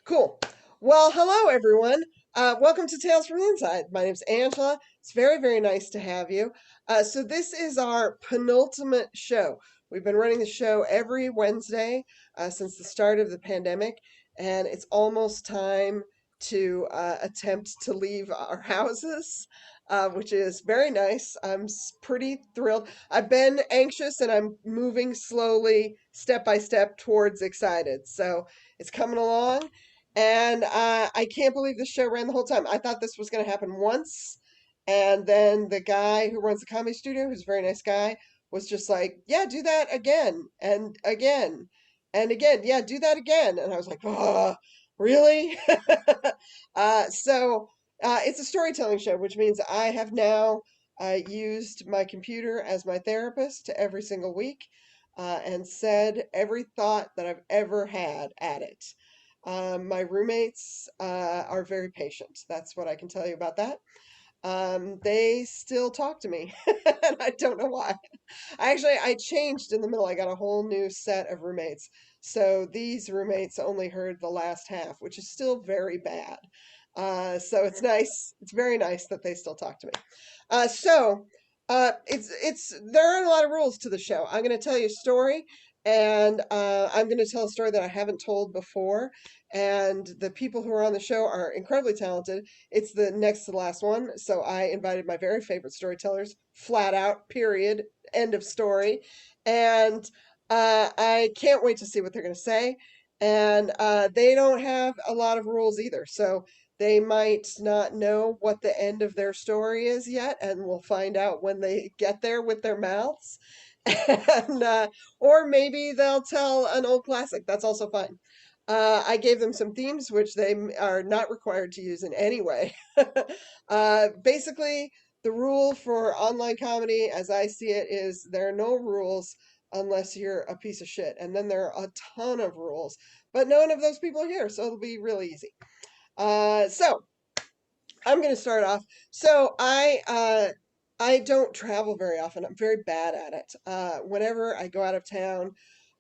Cool. Well, hello everyone. Welcome to Tales from the Inside. My name's Angela. It's very, very nice to have you. So this is our penultimate show. We've been running the show every Wednesday since the start of the pandemic, and it's almost time to attempt to leave our houses, which is very nice. Pretty thrilled. I've been anxious, and I'm moving slowly, step by step, towards excited. So it's coming along. And I can't believe this show ran the whole time. I thought this was going to happen once. And then the guy who runs the comedy studio, who's a very nice guy, was just like, yeah, do that again and again and again. Yeah, do that again. And I was like, oh, really? It's a storytelling show, which means I have now used my computer as my therapist every single week and said every thought that I've ever had at it. My roommates are very patient. That's what I can tell you about that. They still talk to me, and I don't know why. I changed in the middle. I got a whole new set of roommates. So these roommates only heard the last half, which is still very bad. So it's nice. It's very nice that they still talk to me. It's there aren't a lot of rules to the show. I'm going to tell you a story, and I'm going to tell a story that I haven't told before. And the people who are on the show are incredibly talented. It's the next to the last one, so I invited my very favorite storytellers, flat out, period, end of story. And I can't wait to see what they're going to say. And they don't have a lot of rules either, so they might not know what the end of their story is yet, and we'll find out when they get there with their mouths. And or maybe they'll tell an old classic. That's also fine. I gave them some themes, which they are not required to use in any way. Basically, the rule for online comedy, as I see it, is there are no rules unless you're a piece of shit. And then there are a ton of rules, but none of those people are here, so it'll be really easy. So I'm going to start off. I don't travel very often. I'm very bad at it. Whenever I go out of town,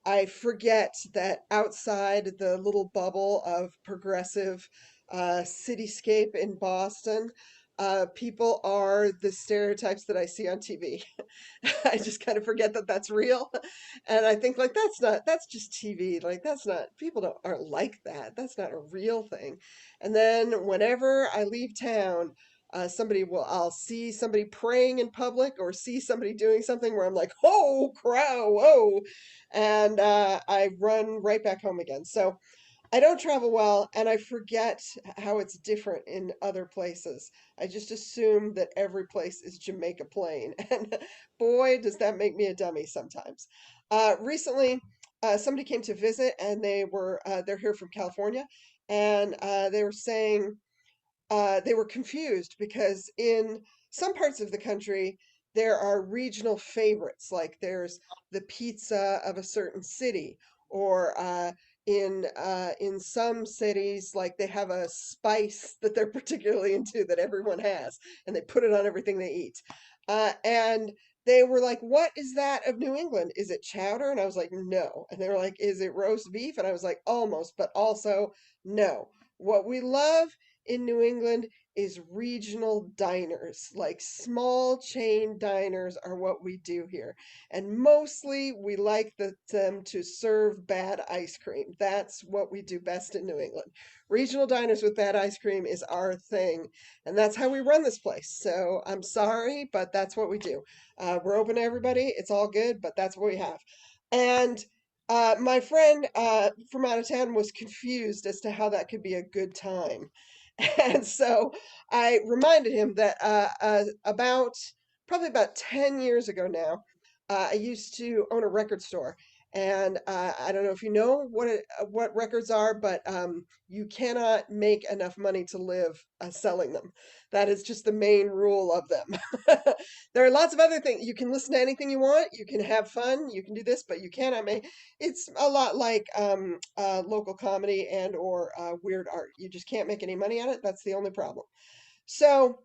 I forget that outside the little bubble of progressive cityscape in Boston, people are the stereotypes that I see on TV. I just kind of forget that that's real. And I think like that's just TV. Like that's not people don't aren't like that. That's not a real thing. And then whenever I leave town, I'll see somebody praying in public or see somebody doing something where I'm like, oh, crow, whoa. And I run right back home again. So I don't travel well, and I forget how it's different in other places. I just assume that every place is Jamaica Plain, and boy, does that make me a dummy sometimes. Recently, somebody came to visit, and they're here from California, and they were saying they were confused because in some parts of the country, there are regional favorites, like there's the pizza of a certain city, or in some cities, like they have a spice that they're particularly into that everyone has, and they put it on everything they eat. And they were like, "What is that of New England? Is it chowder?" And I was like, "No." And they were like, "Is it roast beef?" And I was like, "Almost, but also no. What we love in New England is regional diners. Like small chain diners are what we do here. And mostly we like them to serve bad ice cream. That's what we do best in New England. Regional diners with bad ice cream is our thing. And that's how we run this place. So I'm sorry, but that's what we do. We're open to everybody. It's all good, but that's what we have. And my friend from out of town was confused as to how that could be a good time. And so I reminded him that probably about 10 years ago now, I used to own a record store. And I don't know if you know what records are, but you cannot make enough money to live selling them. That is just the main rule of them. There are lots of other things. You can listen to anything you want. You can have fun. You can do this, but you cannot make. It's a lot like local comedy and or weird art. You just can't make any money at it. That's the only problem. So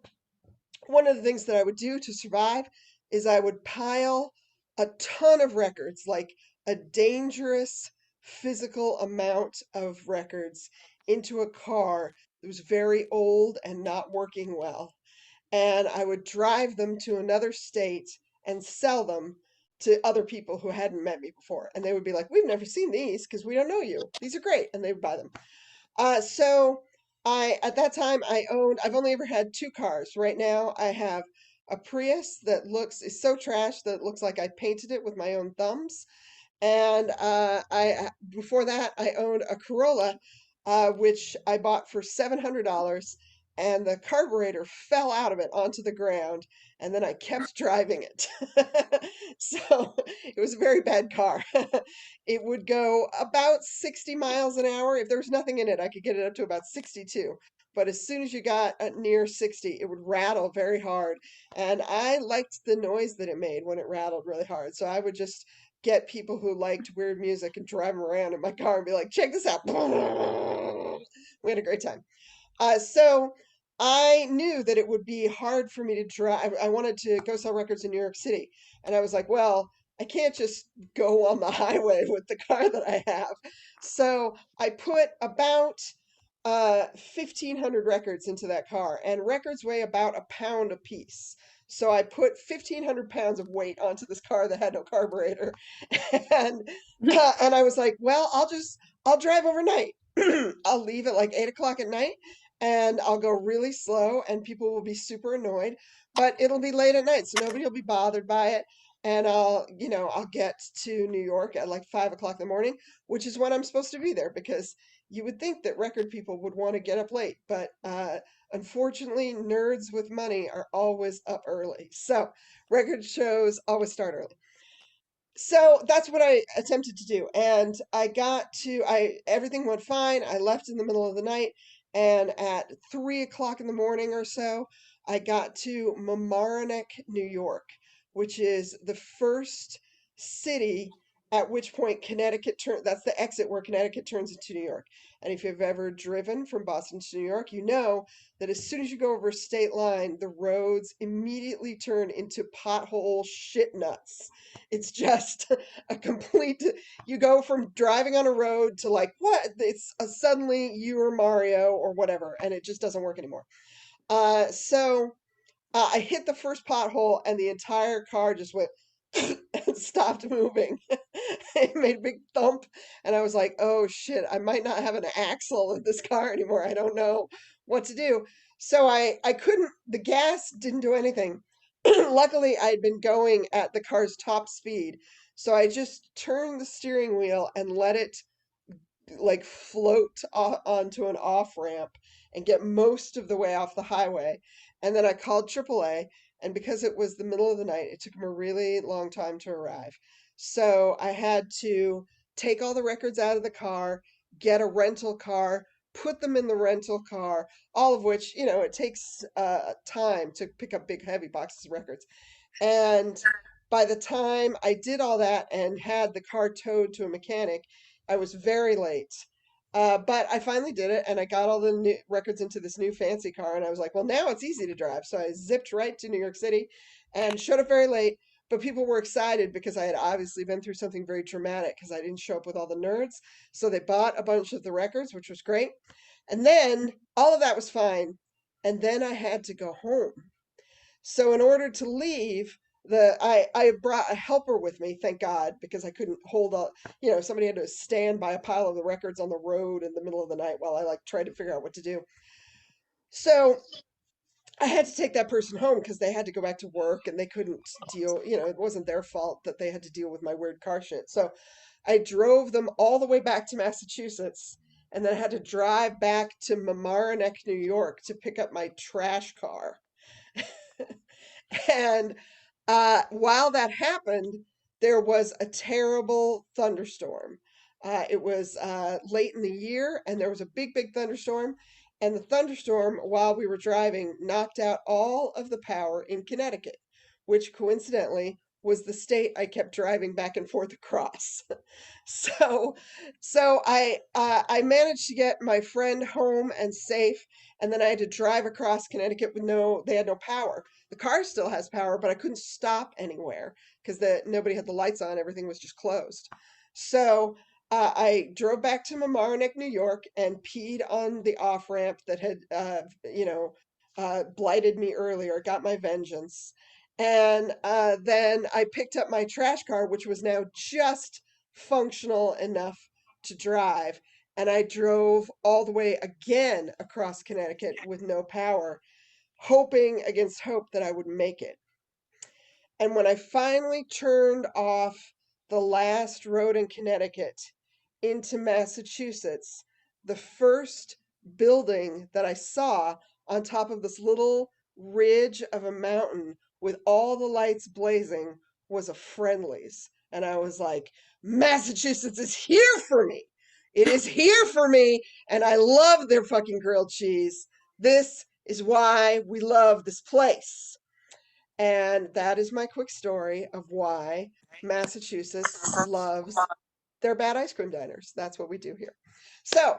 one of the things that I would do to survive is I would pile a ton of records, like a dangerous physical amount of records into a car that was very old and not working well. And I would drive them to another state and sell them to other people who hadn't met me before. And they would be like, "We've never seen these because we don't know you. These are great." And they would buy them. So at that time, I've only ever had two cars. Right now, I have a Prius that is so trash that it looks like I painted it with my own thumbs. And before that, I owned a Corolla, which I bought for $700, and the carburetor fell out of it onto the ground, and then I kept driving it. So it was a very bad car. It would go about 60 miles an hour. If there was nothing in it, I could get it up to about 62. But as soon as you got near 60, it would rattle very hard. And I liked the noise that it made when it rattled really hard. So I would just get people who liked weird music and drive them around in my car and be like, "Check this out." We had a great time. So I knew that it would be hard for me to drive. I wanted to go sell records in New York City. And I was like, well, I can't just go on the highway with the car that I have. So I put about 1,500 records into that car, and records weigh about a pound a piece. So I put 1,500 pounds of weight onto this car that had no carburetor. And and I was like, well, I'll drive overnight. I'll leave at like 8 o'clock at night, and I'll go really slow, and people will be super annoyed, but it'll be late at night, so nobody will be bothered by it. And I'll get to New York at like 5 o'clock in the morning, which is when I'm supposed to be there, because you would think that record people would want to get up late, but unfortunately, nerds with money are always up early. So record shows always start early. So that's what I attempted to do. And everything went fine. I left in the middle of the night. And at 3 o'clock in the morning or so, I got to Mamaroneck, New York, which is the first city at which point that's the exit where Connecticut turns into New York. And if you've ever driven from Boston to New York, you know that as soon as you go over a state line, the roads immediately turn into pothole shit nuts. It's just a complete, you go from driving on a road to like, what? It's suddenly you or Mario or whatever, and it just doesn't work anymore. So I hit the first pothole, and the entire car just went and stopped moving. It made a big thump, and I was like, oh shit, I might not have an axle in this car anymore. I don't know what to do. So I couldn't, the gas didn't do anything. Luckily, I had been going at the car's top speed, so I just turned the steering wheel and let it like float onto an off ramp and get most of the way off the highway. And then I called AAA, and because it was the middle of the night, it took them a really long time to arrive. So I had to take all the records out of the car, get a rental car, put them in the rental car, all of which, it takes time to pick up big, heavy boxes of records. And by the time I did all that and had the car towed to a mechanic, I was very late. But I finally did it, and I got all the new records into this new fancy car, and I was like, well, now it's easy to drive. So I zipped right to New York City and showed up very late. But people were excited because I had obviously been through something very traumatic because I didn't show up with all the nerds. So they bought a bunch of the records, which was great. And then all of that was fine. And then I had to go home. So in order to leave, I brought a helper with me, thank God, because I couldn't hold up. Somebody had to stand by a pile of the records on the road in the middle of the night while I like tried to figure out what to do. So I had to take that person home because they had to go back to work and they couldn't deal, it wasn't their fault that they had to deal with my weird car shit. So I drove them all the way back to Massachusetts, and then I had to drive back to Mamaroneck, New York to pick up my trash car. And while that happened, there was a terrible thunderstorm. It was late in the year, and there was a big, big thunderstorm. And the thunderstorm, while we were driving, knocked out all of the power in Connecticut, which coincidentally was the state I kept driving back and forth across. So, so I managed to get my friend home and safe, and then I had to drive across Connecticut with they had no power. The car still has power, but I couldn't stop anywhere because nobody had the lights on. Everything was just closed. So I drove back to Mamaroneck, New York, and peed on the off ramp that had, blighted me earlier. Got my vengeance, and then I picked up my trash car, which was now just functional enough to drive, and I drove all the way again across Connecticut with no power, hoping against hope that I would make it. And when I finally turned off the last road in Connecticut into Massachusetts, the first building that I saw on top of this little ridge of a mountain with all the lights blazing was a Friendlies. And I was like, Massachusetts is here for me. It is here for me. And I love their fucking grilled cheese. This is why we love this place. And that is my quick story of why Massachusetts loves their bad ice cream diners. That's what we do here. So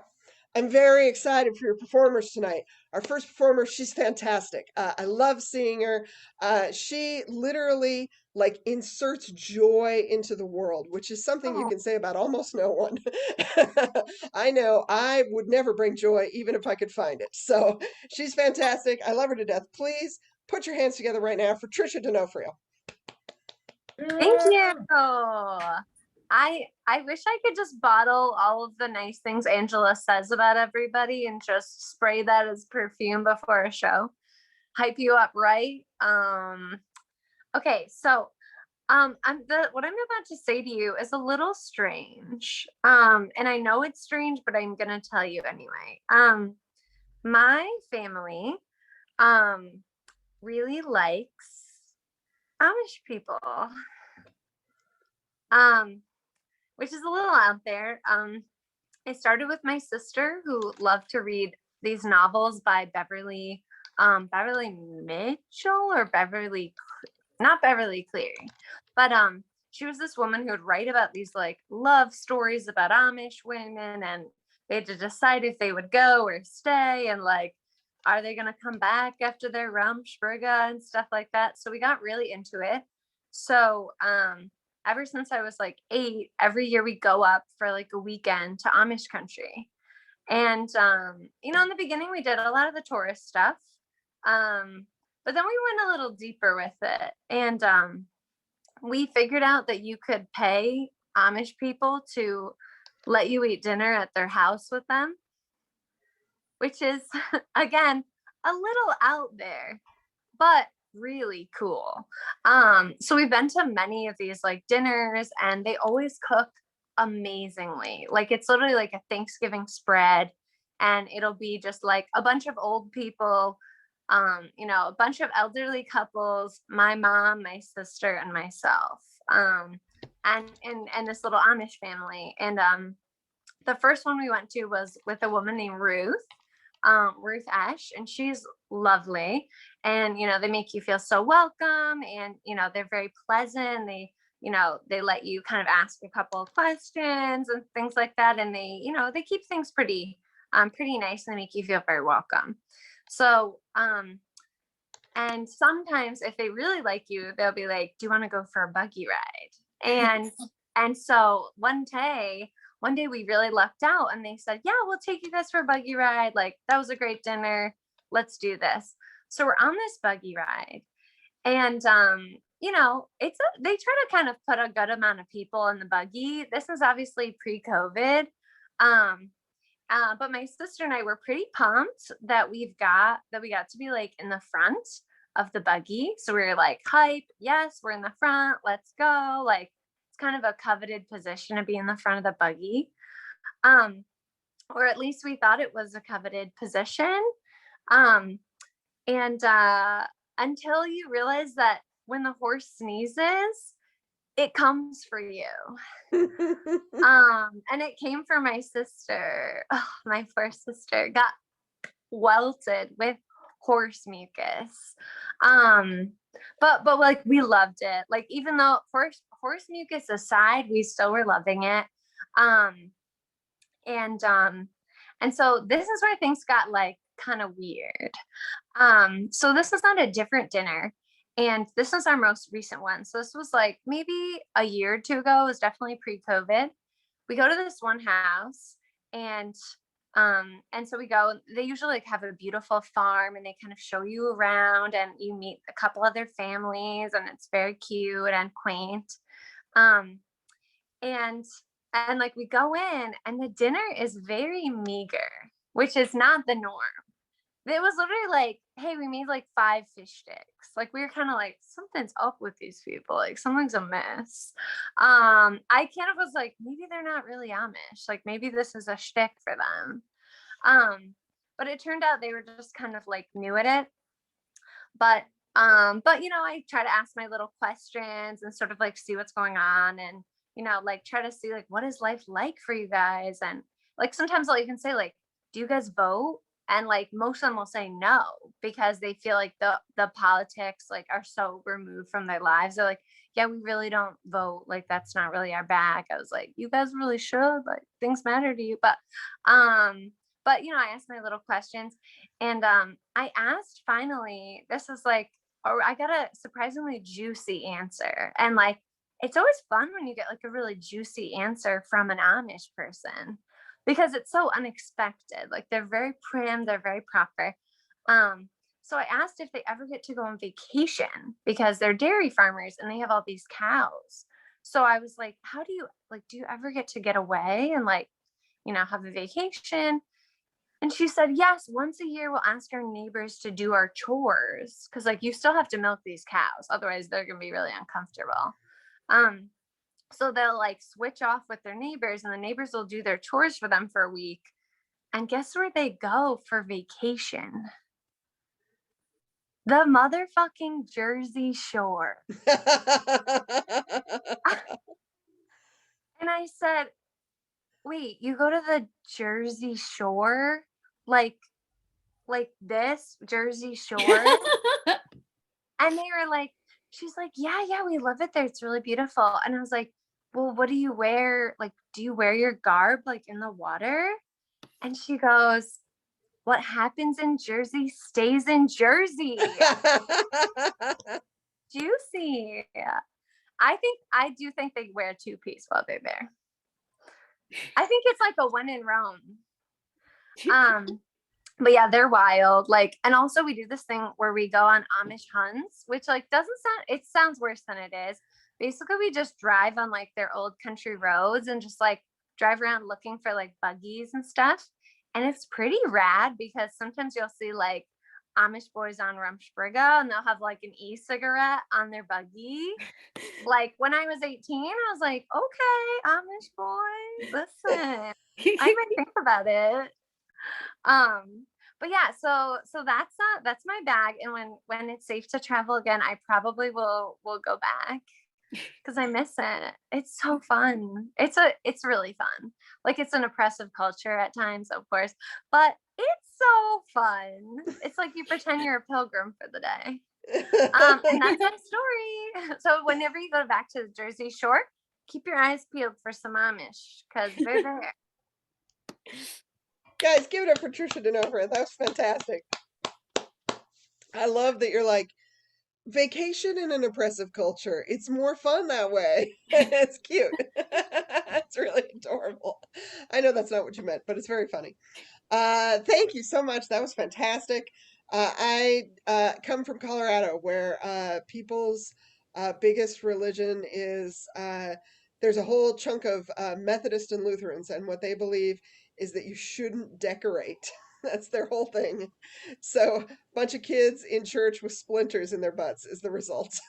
I'm very excited for your performers tonight. Our first performer, she's fantastic. I love seeing her. She literally like inserts joy into the world, which is something you Oh, can say about almost no one. I know I would never bring joy even if I could find it. So she's fantastic. I love her to death. Please put your hands together right now for Tricia D'Onofrio. thank you. I wish I could just bottle all of the nice things Angela says about everybody and just spray that as perfume before a show. Hype you up, right? Okay, so what I'm about to say to you is a little strange. And I know it's strange, but I'm gonna tell you anyway. My family really likes Amish people. Which is a little out there. It started with my sister who loved to read these novels by Beverly Mitchell or not Beverly Cleary, but she was this woman who would write about these like love stories about Amish women, and they had to decide if they would go or stay, and like, are they gonna come back after their Rumspringa and stuff like that. So we got really into it. So ever since I was like 8, every year we go up for like a weekend to Amish country. And in the beginning we did a lot of the tourist stuff. But then we went a little deeper with it. And we figured out that you could pay Amish people to let you eat dinner at their house with them, which is again a little out there, but really cool. So we've been to many of these like dinners, and they always cook amazingly. Like it's literally like a Thanksgiving spread, and it'll be just like a bunch of old people, a bunch of elderly couples, my mom, my sister, and myself, and this little Amish family. And the first one we went to was with a woman named Ruth Esch, and she's lovely. And they make you feel so welcome, and they're very pleasant. They let you kind of ask a couple of questions and things like that, and they keep things pretty nice, and they make you feel very welcome. So and sometimes if they really like you, they'll be like, do you want to go for a buggy ride? And so one day we really lucked out, and they said, yeah, we'll take you guys for a buggy ride. Like, that was a great dinner. Let's do this. So we're on this buggy ride, and they try to kind of put a good amount of people in the buggy. This is obviously pre-COVID. But my sister and I were pretty pumped that we got to be like in the front of the buggy. So we were like, hype, yes, we're in the front, let's go. Like, it's kind of a coveted position to be in the front of the buggy. Or at least we thought it was a coveted position. And until you realize that when the horse sneezes, it comes for you. And it came for my sister. Oh, my poor sister got welted with horse mucus. But like, we loved it. Like, even though horse mucus aside, we still were loving it. And so this is where things got like kind of weird. So this is not a different dinner, and this is our most recent one. So this was like maybe a year or two ago. It was definitely pre-COVID. we go to this one house, and so we go. They usually like have a beautiful farm, and they kind of show you around, and you meet a couple other families, and it's very cute and quaint. Um, and like we go in, and the dinner is very meager, which is not the norm. It was literally like, hey, we made like 5 fish sticks. Like we were kind of like, something's up with these people. Like something's amiss. I kind of was like, maybe they're not really Amish. Like maybe this is a shtick for them. But it turned out they were just kind of like new at it. But you know, I try to ask my little questions and sort of like see what's going on, and you know, like try to see like what is life like for you guys, and like sometimes I'll even say like, do you guys vote? And like most of them will say no, because they feel like the politics like are so removed from their lives. They're like, yeah, we really don't vote, like that's not really our bag. I was like, you guys really should, like things matter to you. But you know, I asked my little questions, and I asked finally, this is like, or I got a surprisingly juicy answer. And like, it's always fun when you get like a really juicy answer from an Amish person, because it's so unexpected. Like they're very prim, they're very proper. So I asked if they ever get to go on vacation, because they're dairy farmers and they have all these cows. So I was like, how do you like, do you ever get to get away and like, you know, have a vacation? And she said, yes, once a year we'll ask our neighbors to do our chores, because like you still have to milk these cows, otherwise they're gonna be really uncomfortable. So they'll like switch off with their neighbors, and the neighbors will do their chores for them for a week. And guess where they go for vacation? The motherfucking Jersey Shore. And I said, wait, you go to the Jersey Shore? Like this Jersey Shore? And they were like, she's like, yeah, we love it there. It's really beautiful. And I was like, well, what do you wear? Like, do you wear your garb like in the water? And she goes, what happens in Jersey stays in Jersey. Juicy. I do think they wear 2-piece while they're there. I think it's like a when in Rome. But yeah, they're wild. Like, and also we do this thing where we go on Amish hunts, which like it sounds worse than it is. Basically, we just drive on like their old country roads and just like drive around looking for like buggies and stuff. And it's pretty rad, because sometimes you'll see like Amish boys on Rumspringa, and they'll have like an e-cigarette on their buggy. Like when I was 18, I was like, okay, Amish boy, listen, I might think about it. But yeah, so that's my bag. And when it's safe to travel again, I probably will go back, because I miss it. It's so fun. It's really fun. Like it's an oppressive culture at times, of course, but it's so fun. It's like you pretend you're a pilgrim for the day. And that's my story. So whenever you go back to the Jersey Shore, keep your eyes peeled for some Amish, because they're there. Guys, give it up for Tricia DeNova. That was fantastic. I love that you're like, vacation in an oppressive culture. It's more fun that way. It's cute. It's really adorable. I know that's not what you meant, but it's very funny. Thank you so much. That was fantastic. I come from Colorado, where people's biggest religion is there's a whole chunk of Methodist and Lutherans, and what they believe is that you shouldn't decorate. That's their whole thing. So, bunch of kids in church with splinters in their butts is the result.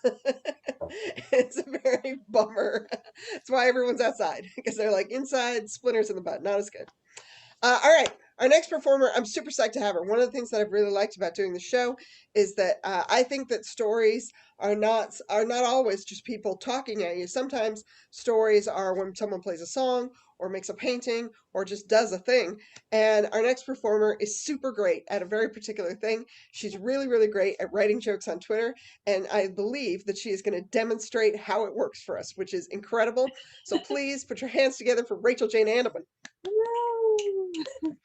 It's a very bummer. That's why everyone's outside, because they're like inside, splinters in the butt. Not as good. All right. Our next performer, I'm super psyched to have her. One of the things that I've really liked about doing the show is that I think that stories are not always just people talking at you. Sometimes stories are when someone plays a song or makes a painting or just does a thing. And our next performer is super great at a very particular thing. She's really, really great at writing jokes on Twitter, and I believe that she is going to demonstrate how it works for us, which is incredible. So please put your hands together for Rachel Jane Andelman. I'm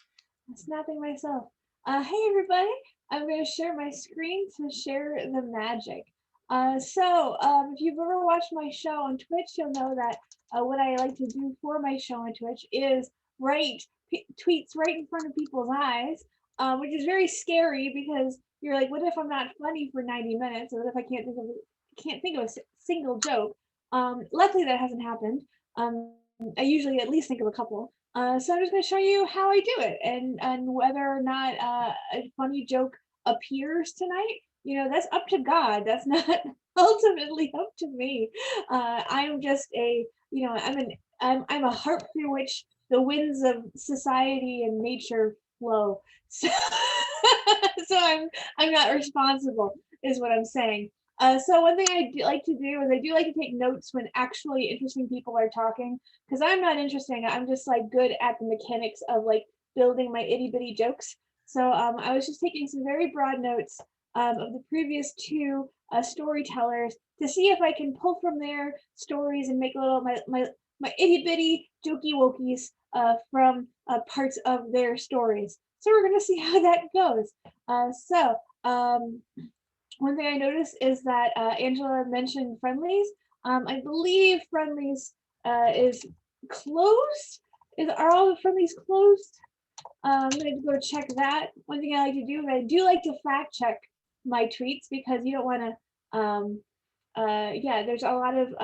snapping myself. Hey everybody, I'm going to share my screen to share the magic. If you've ever watched my show on Twitch, you'll know that what I like to do for my show on Twitch is write tweets right in front of people's eyes, which is very scary because you're like, what if I'm not funny for 90 minutes? Or what if I can't think of a single joke? Luckily, that hasn't happened. I usually at least think of a couple. So I'm just going to show you how I do it, and whether or not a funny joke appears tonight. That's up to God. That's not ultimately up to me. I'm just I'm a harp through which the winds of society and nature flow. So, so I'm not responsible, is what I'm saying. So one thing I do like to do is I do like to take notes when actually interesting people are talking, because I'm not interesting. I'm just like good at the mechanics of like building my itty bitty jokes. So I was just taking some very broad notes of the previous two storytellers to see if I can pull from their stories and make a little my itty bitty jokey wokies from parts of their stories. So we're gonna see how that goes. One thing I noticed is that Angela mentioned Friendlies. I believe Friendlies is closed. Are all the Friendlies closed? I'm gonna go check that. One thing I like to do is I do like to fact check my tweets, because you don't want to. Yeah, there's a lot of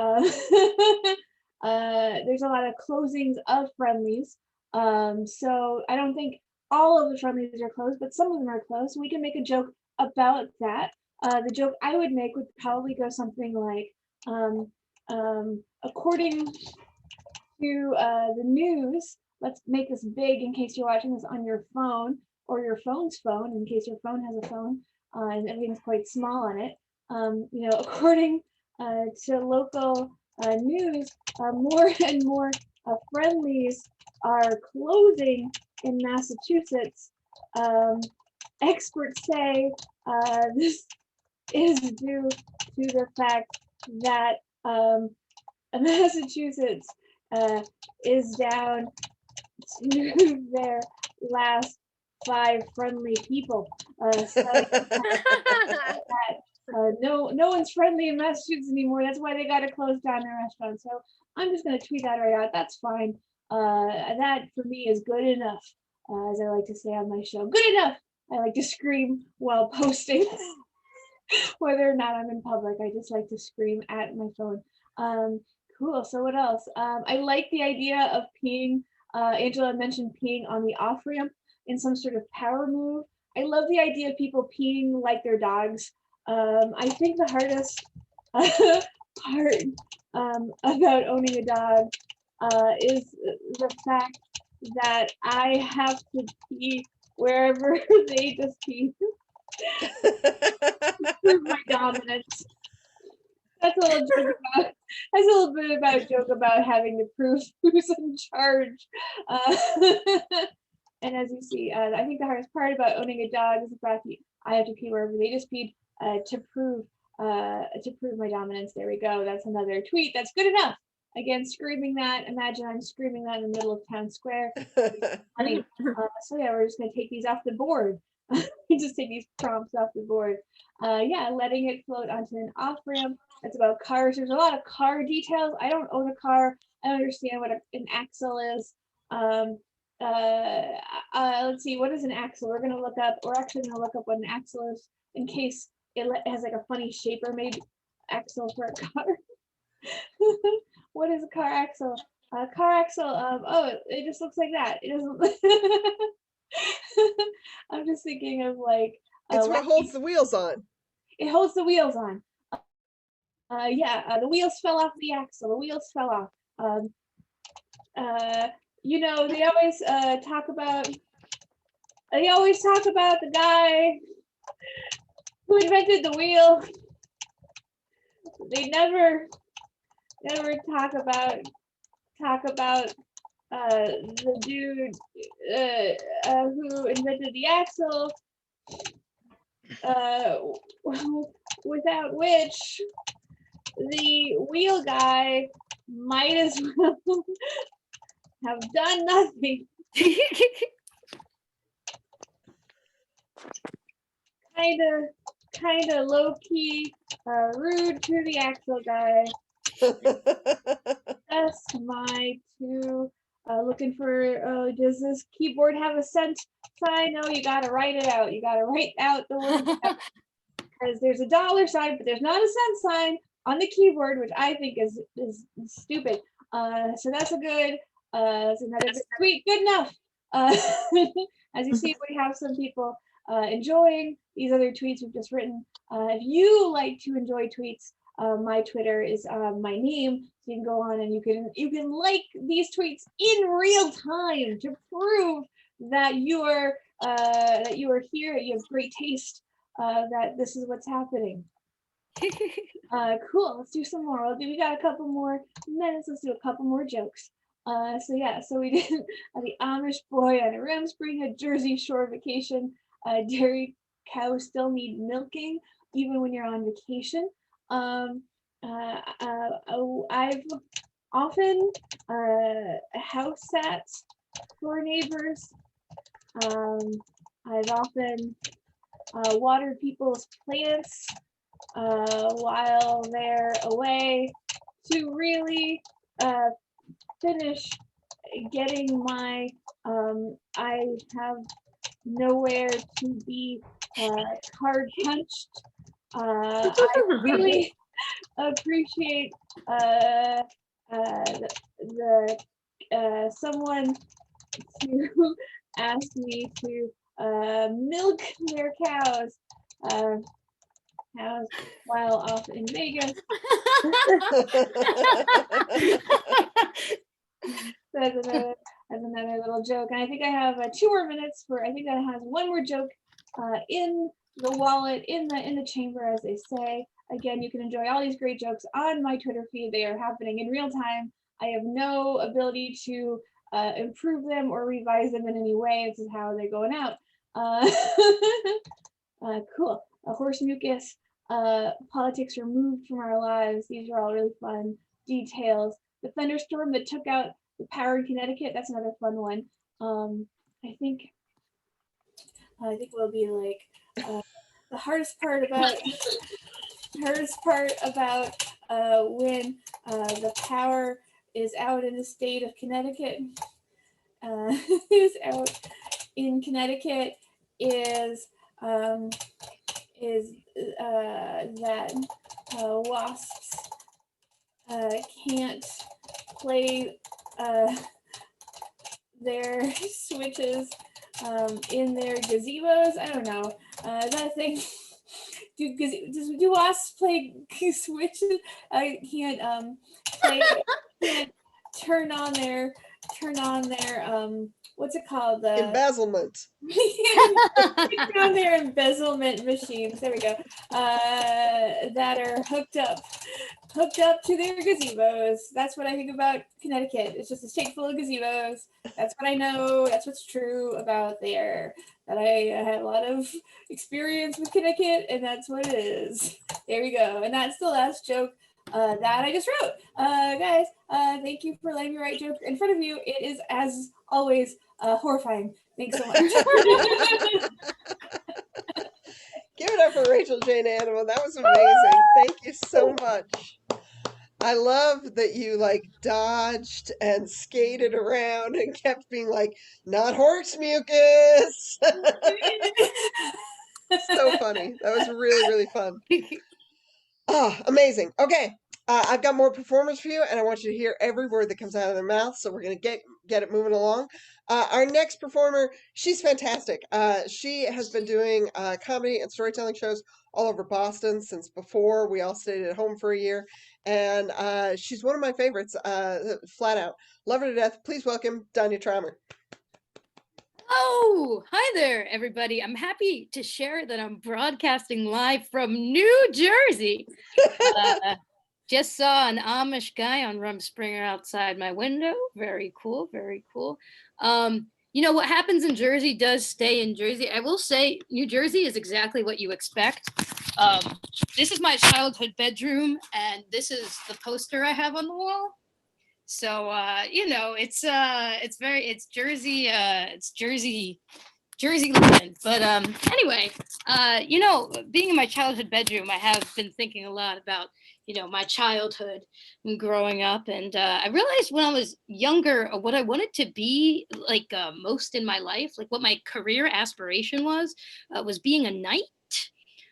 there's a lot of closings of Friendlies. So I don't think all of the Friendlies are closed, but some of them are closed. So we can make a joke about that. The joke I would make would probably go something like, according to the news, let's make this big in case you're watching this on your phone or your phone's phone, in case your phone has a phone and everything's quite small on it. According to local news, more and more Friendlies are closing in Massachusetts. Experts say this is due to the fact that Massachusetts is down to their last 5 friendly people. So that, no one's friendly in Massachusetts anymore. That's why they got to close down their restaurant. So I'm just going to tweet that right out. That's fine. That for me is good enough, as I like to say on my show. Good enough. I like to scream while posting. Whether or not I'm in public, I just like to scream at my phone. Cool. So what else? I like the idea of peeing. Angela mentioned peeing on the off ramp in some sort of power move. I love the idea of people peeing like their dogs. I think the hardest part about owning a dog is the fact that I have to pee wherever they just pee. Prove my dominance. That's a little joke about. That's a little bit about a joke about having to prove who's in charge. And as you see, I think the hardest part about owning a dog is the fact that I have to pee wherever they just peed to prove my dominance. There we go. That's another tweet. That's good enough. Again, screaming that. Imagine I'm screaming that in the middle of town square. Funny. So yeah, we're just gonna take these off the board. Just take these prompts off the board. Yeah, letting it float onto an off ramp. That's about cars. There's a lot of car details. I don't own a car. I don't understand what an axle is. Let's see, what is an axle? We're actually gonna look up what an axle is in case it has like a funny shape, or maybe axle for a car. What is a car axle? A car axle oh, it just looks like that. It doesn't. I'm just thinking of like it's what holds the wheels on. It holds the wheels on. The wheels fell off the axle. The wheels fell off. They always talk about. They always talk about the guy who invented the wheel. They never talk about the dude who invented the axle, without which the wheel guy might as well have done nothing. Kinda low key Rude to the axle guy. That's my two. Looking for, does this keyboard have a cent sign? No, you gotta write it out. You gotta write out the word because there's a dollar sign, but there's not a cent sign on the keyboard, which I think is stupid. So that's a good, that's another good tweet. Good enough. As you see, we have some people enjoying these other tweets we've just written. If you like to enjoy tweets, my Twitter is my name, so you can go on and you can like these tweets in real time to prove that you are here, you have great taste, that this is what's happening. Cool. Let's do some more. We got a couple more minutes. Let's do a couple more jokes. So we did the Amish boy on a Rumspring, a Jersey Shore vacation. Dairy cows still need milking even when you're on vacation. I've often house sat for neighbors. I've often watered people's plants while they're away to really finish getting my I have nowhere to be hard punched. I really appreciate the someone to ask me to milk their cows while off in Vegas. That's another little joke. And I think I have 2 more minutes for, I think that has one more joke in the wallet, in the chamber, as they say. Again, you can enjoy all these great jokes on my Twitter feed. They are happening in real time. I have no ability to improve them or revise them in any way. This is how they're going out. Cool. Horse mucus, politics removed from our lives. These are all really fun details. The thunderstorm that took out the power in Connecticut, that's another fun one. I think we'll be like the hardest part about when the power is out in the state of Connecticut is out in Connecticut is that wasps can't play their switches in their gazebos. I don't know. That thing. Do wasps play switches? I can't can't turn on their what's it called? The Embezzlement. on their embezzlement machines. There we go. That are hooked up to their gazebos. That's what I think about Connecticut. It's just a state full of gazebos. That's what I know. That's what's true about there. That I had a lot of experience with Connecticut, and that's what it is. There we go. And that's the last joke that I just wrote. Guys, thank you for letting me write jokes in front of you. It is, as always, horrifying. Thanks so much. Give it up for Rachel Jane Animal. That was amazing. Thank you so much. I love that you like dodged and skated around and kept being like, not horse mucus. So funny. That was really, really fun. Oh, amazing. Okay. I've got more performers for you, and I want you to hear every word that comes out of their mouth. So we're going to get it moving along. Our next performer, she's fantastic. She has been doing comedy and storytelling shows all over Boston since before we all stayed at home for a year. And she's one of my favorites, flat out. Love her to death. Please welcome Danya Trommer. Oh, hi there, everybody. I'm happy to share that I'm broadcasting live from New Jersey. Just saw an Amish guy on Rumspringer outside my window. Very cool, very cool. You know, what happens in Jersey does stay in Jersey. I will say New Jersey is exactly what you expect. This is my childhood bedroom, and this is the poster I have on the wall. So, you know, it's Jersey, Jersey legend. But anyway, being in my childhood bedroom, I have been thinking a lot about, my childhood and growing up. And I realized when I was younger, what I wanted to be like most in my life, like what my career aspiration was being a knight.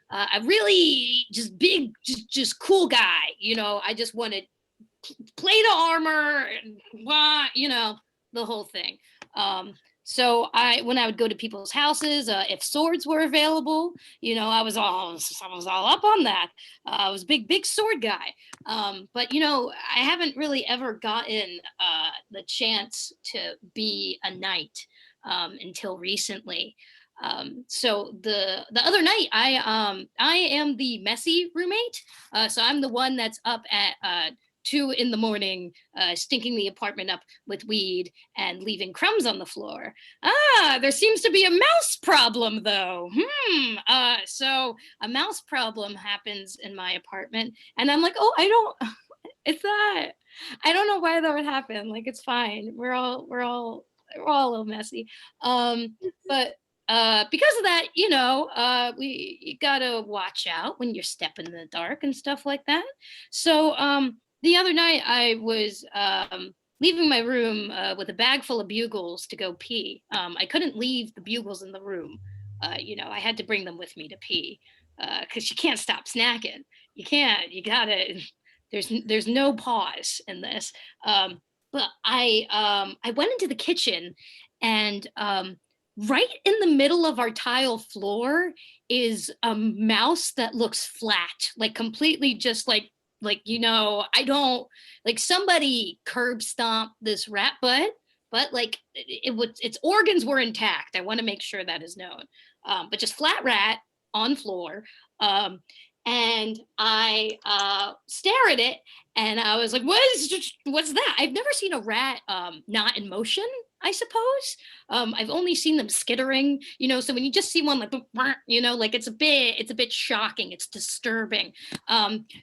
I really just big, just cool guy. I just wanted plate of armor, and the whole thing. So when I would go to people's houses, if swords were available, I was all up on that. I was a big sword guy. But I haven't really ever gotten the chance to be a knight until recently. So the other night, I am the messy roommate. So I'm the one that's up at 2 a.m, stinking the apartment up with weed and leaving crumbs on the floor. There seems to be a mouse problem though. So a mouse problem happens in my apartment, and I'm like, oh, it's that. I don't know why that would happen. Like, it's fine. We're all a little messy. But because of that, you gotta watch out when you're stepping in the dark and stuff like that. So the other night I was leaving my room with a bag full of bugles to go pee. I couldn't leave the bugles in the room. I had to bring them with me to pee because you can't stop snacking. You can't. You gotta. There's no pause in this. But I went into the kitchen, and right in the middle of our tile floor is a mouse that looks flat, like completely just like I don't like somebody curb stomped this rat, but like its organs were intact. I want to make sure that is known. But just flat rat on floor. And I stare at it, and I was like, what's that? I've never seen a rat not in motion, I suppose. I've only seen them skittering, so when you just see one like, like it's a bit shocking, it's disturbing.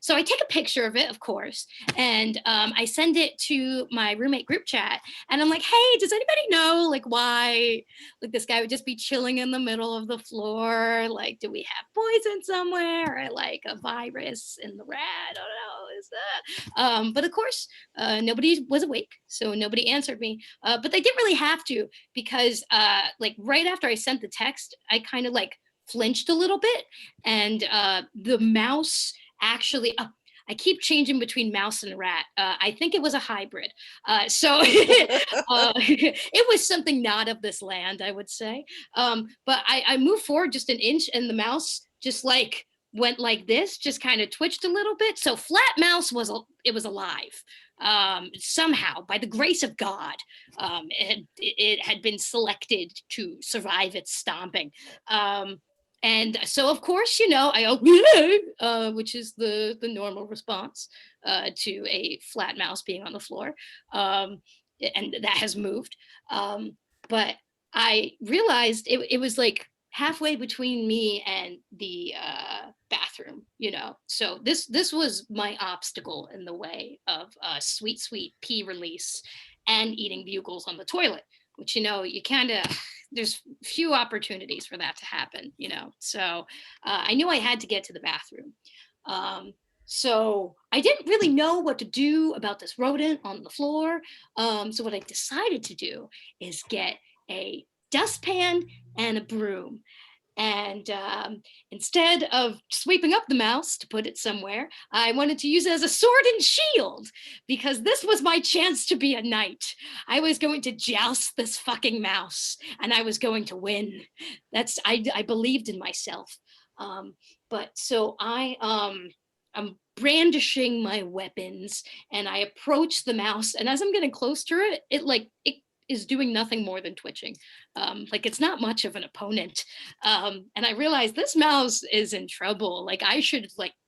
So I take a picture of it, of course, and I send it to my roommate group chat, and I'm like, hey, does anybody know like why like this guy would just be chilling in the middle of the floor? Like, do we have poison somewhere, or like a virus in the rat? I don't know. Is that but of course nobody was awake, so nobody answered me, but they didn't really have to, because like right after I sent the text, I kind of like flinched a little bit, and the mouse actually I keep changing between mouse and rat. I think it was a hybrid. So it was something not of this land, I would say. But I moved forward just an inch, and the mouse just like went like this, just kind of twitched a little bit. So flat mouse was alive. Somehow, by the grace of God, it had been selected to survive its stomping. And so, of course, I which is the normal response to a flat mouse being on the floor. And that has moved. But I realized it was like halfway between me and the bathroom, so this was my obstacle in the way of sweet pee release and eating bugles on the toilet, which you kind of there's few opportunities for that to happen, so I knew I had to get to the bathroom. So I didn't really know what to do about this rodent on the floor. So what I decided to do is get a dustpan and a broom. And instead of sweeping up the mouse to put it somewhere, I wanted to use it as a sword and shield, because this was my chance to be a knight. I was going to joust this fucking mouse, and I was going to win. I believed in myself. But so I'm brandishing my weapons, and I approach the mouse, and as I'm getting close to it, it is doing nothing more than twitching. Like, it's not much of an opponent. And I realized this mouse is in trouble. Like,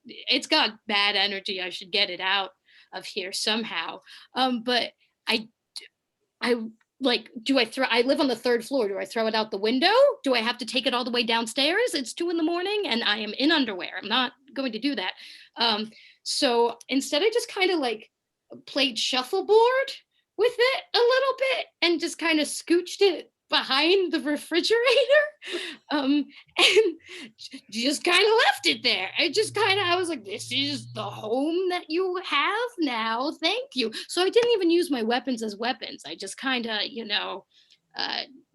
it's got bad energy. I should get it out of here somehow. But I I live on the 3rd floor. Do I throw it out the window? Do I have to take it all the way downstairs? It's 2 a.m. and I am in underwear. I'm not going to do that. So instead I just kind of like played shuffleboard with it a little bit and just kind of scooched it behind the refrigerator, and just kind of left it there. I was like, this is the home that you have now, thank you. So I didn't even use my weapons as weapons. I just kind of,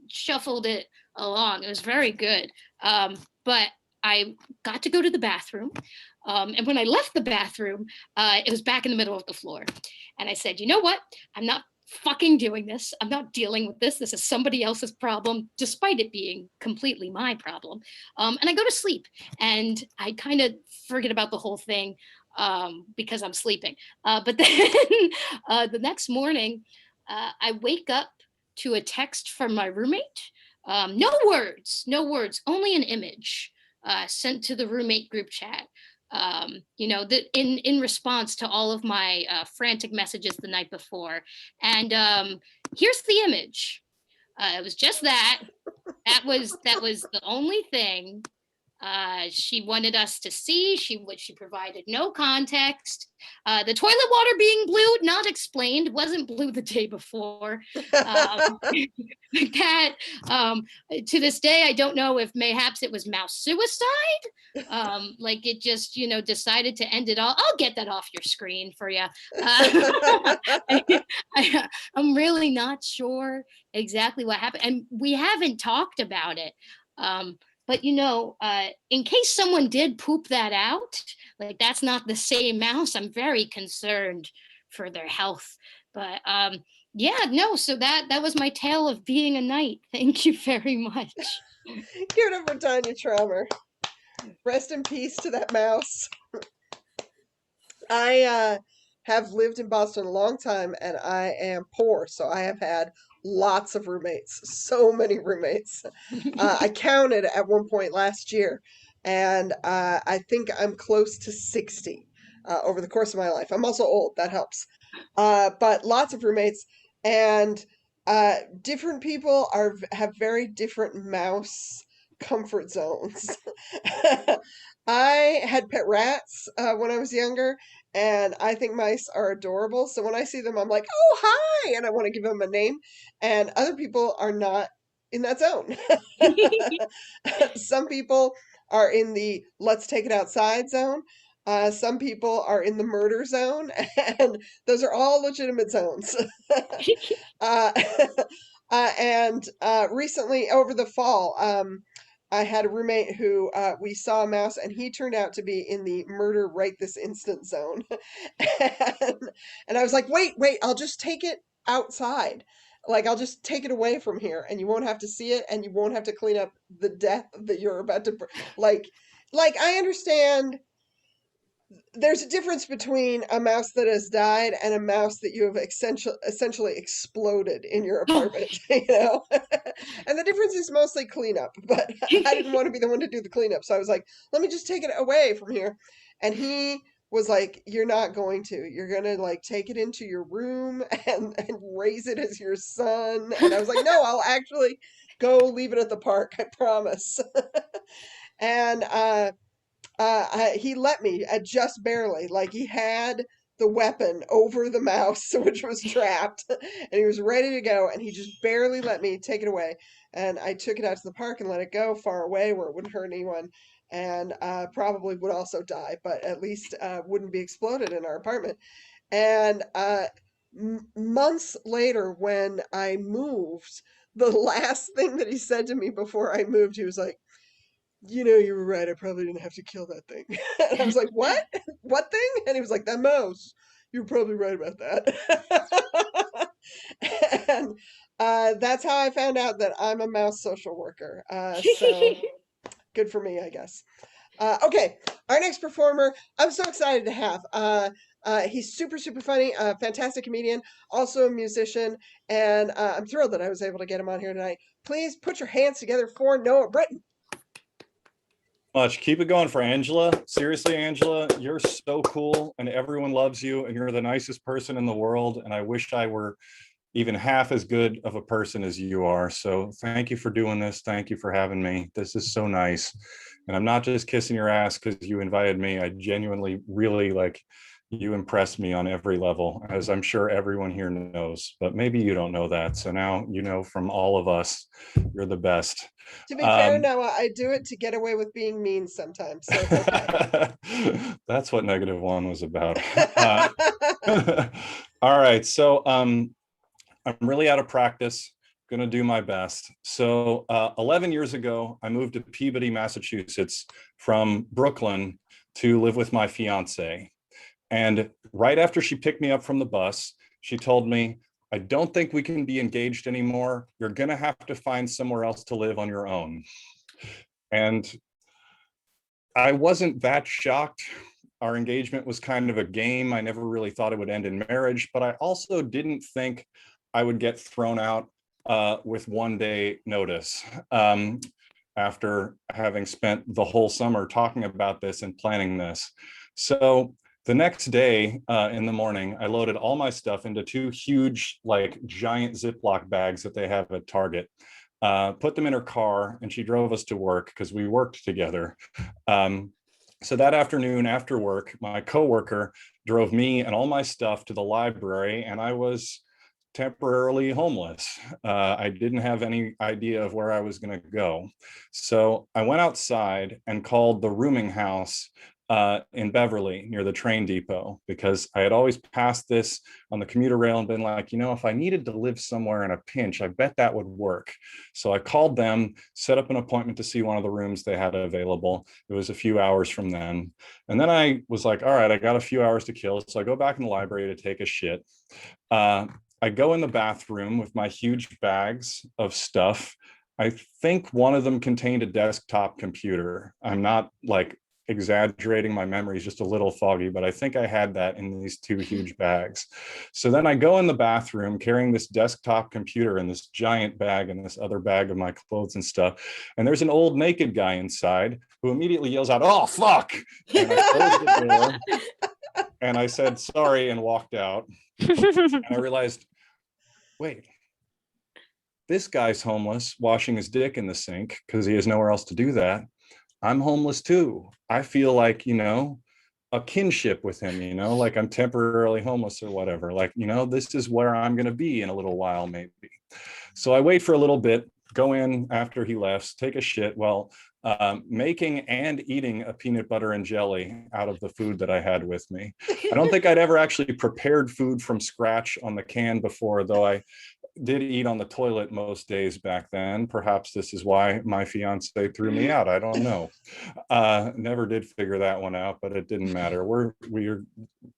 shuffled it along. It was very good. But I got to go to the bathroom, and when I left the bathroom, it was back in the middle of the floor. And I said, you know what, I'm not fucking doing this. I'm not dealing with this. This is somebody else's problem, despite it being completely my problem. And I go to sleep, and I kind of forget about the whole thing because I'm sleeping. But then the next morning, I wake up to a text from my roommate. No words, only an image sent to the roommate group chat. In response to all of my frantic messages the night before. And here's the image. It was just that. That was the only thing she wanted us to see. She provided no context. The toilet water being blue, not explained, wasn't blue the day before. That to this day, I don't know if mayhaps it was mouse suicide. Like it just, decided to end it all. I'll get that off your screen for you. I'm really not sure exactly what happened, and we haven't talked about it. But in case someone did poop that out, like that's not the same mouse, I'm very concerned for their health. But so that was my tale of being a knight. Thank you very much. Give it up for Danya Trommer. Rest in peace to that mouse. I have lived in Boston a long time, and I am poor, so I have had lots of roommates, so many roommates. I counted at one point last year, and I think I'm close to 60 over the course of my life. I'm also old, that helps. But lots of roommates, and different people have very different mouse comfort zones. I had pet rats when I was younger, and I think mice are adorable. So when I see them, I'm like, oh, hi, and I want to give them a name. And other people are not in that zone. Some people are in the let's take it outside zone. Some people are in the murder zone, and those are all legitimate zones. uh, and recently, over the fall, I had a roommate who we saw a mouse, and he turned out to be in the murder right this instant zone. and I was like, wait, I'll just take it outside. Like, I'll just take it away from here, and you won't have to see it, and you won't have to clean up the death that you're about to, like, I understand there's a difference between a mouse that has died and a mouse that you have essentially exploded in your apartment, And the difference is mostly cleanup, but I didn't want to be the one to do the cleanup. So I was like, let me just take it away from here. And he was like, you're not going to. You're going to like take it into your room and raise it as your son. And I was like, no, I'll actually go leave it at the park. I promise. And he let me just barely. Like he had the weapon over the mouse, which was trapped, and he was ready to go, and he just barely let me take it away. And I took it out to the park and let it go far away where it wouldn't hurt anyone, and probably would also die, but at least wouldn't be exploded in our apartment. And months later, when I moved, the last thing that he said to me before I moved, he was like, you were right. I probably didn't have to kill that thing. And I was like, what? What thing? And he was like, that mouse. You were probably right about that. And that's how I found out that I'm a mouse social worker. So good for me, I guess. Okay, our next performer, I'm so excited to have. He's super, super funny, fantastic comedian, also a musician, and I'm thrilled that I was able to get him on here tonight. Please put your hands together for Noah Britton. Much. Keep it going for Angela. Seriously, Angela, you're so cool and everyone loves you and you're the nicest person in the world. And I wish I were even half as good of a person as you are. So thank you for doing this. Thank you for having me. This is so nice. And I'm not just kissing your ass because you invited me. I genuinely really You impress me on every level, as I'm sure everyone here knows, but maybe you don't know that. So now you know from all of us, you're the best. To be fair, Noah, I do it to get away with being mean sometimes, so it's okay. That's what -1 was about. All right, so I'm really out of practice. Gonna do my best. So 11 years ago, I moved to Peabody, Massachusetts from Brooklyn to live with my fiance. And right after she picked me up from the bus, she told me, I don't think we can be engaged anymore. You're gonna have to find somewhere else to live on your own. And I wasn't that shocked. Our engagement was kind of a game. I never really thought it would end in marriage, but I also didn't think I would get thrown out with 1 day notice after having spent the whole summer talking about this and planning this. So the next day in the morning, I loaded all my stuff into 2 huge, like giant Ziploc bags that they have at Target, put them in her car, and she drove us to work because we worked together. So that afternoon after work, my coworker drove me and all my stuff to the library, and I was temporarily homeless. I didn't have any idea of where I was going to go. So I went outside and called the rooming house in Beverly near the train depot, because I had always passed this on the commuter rail and been like, you know, if I needed to live somewhere in a pinch, I bet that would work. So I called them, set up an appointment to see one of the rooms they had available. It was a few hours from then. And then I was like, all right, I got a few hours to kill. So I go back in the library to take a shit. I go in the bathroom with my huge bags of stuff. I think one of them contained a desktop computer. I'm not like exaggerating, my memory is just a little foggy, but I think I had that in these 2 huge bags. So then I go in the bathroom carrying this desktop computer and this giant bag and this other bag of my clothes and stuff. And there's an old naked guy inside who immediately yells out, "Oh, fuck!" And I closed the door and I said, sorry, and walked out. And I realized, wait, this guy's homeless, washing his dick in the sink because he has nowhere else to do that. I'm homeless too. I feel like, you know, a kinship with him, you know, like I'm temporarily homeless or whatever. Like, you know, this is where I'm going to be in a little while, maybe. So I wait for a little bit, go in after he left, take a shit. Well, making and eating a peanut butter and jelly out of the food that I had with me. I don't think I'd ever actually prepared food from scratch on the can before, though I did eat on the toilet most days back then. Perhaps this is why my fiance threw me out. I don't know. Never did figure that one out, but it didn't matter. We're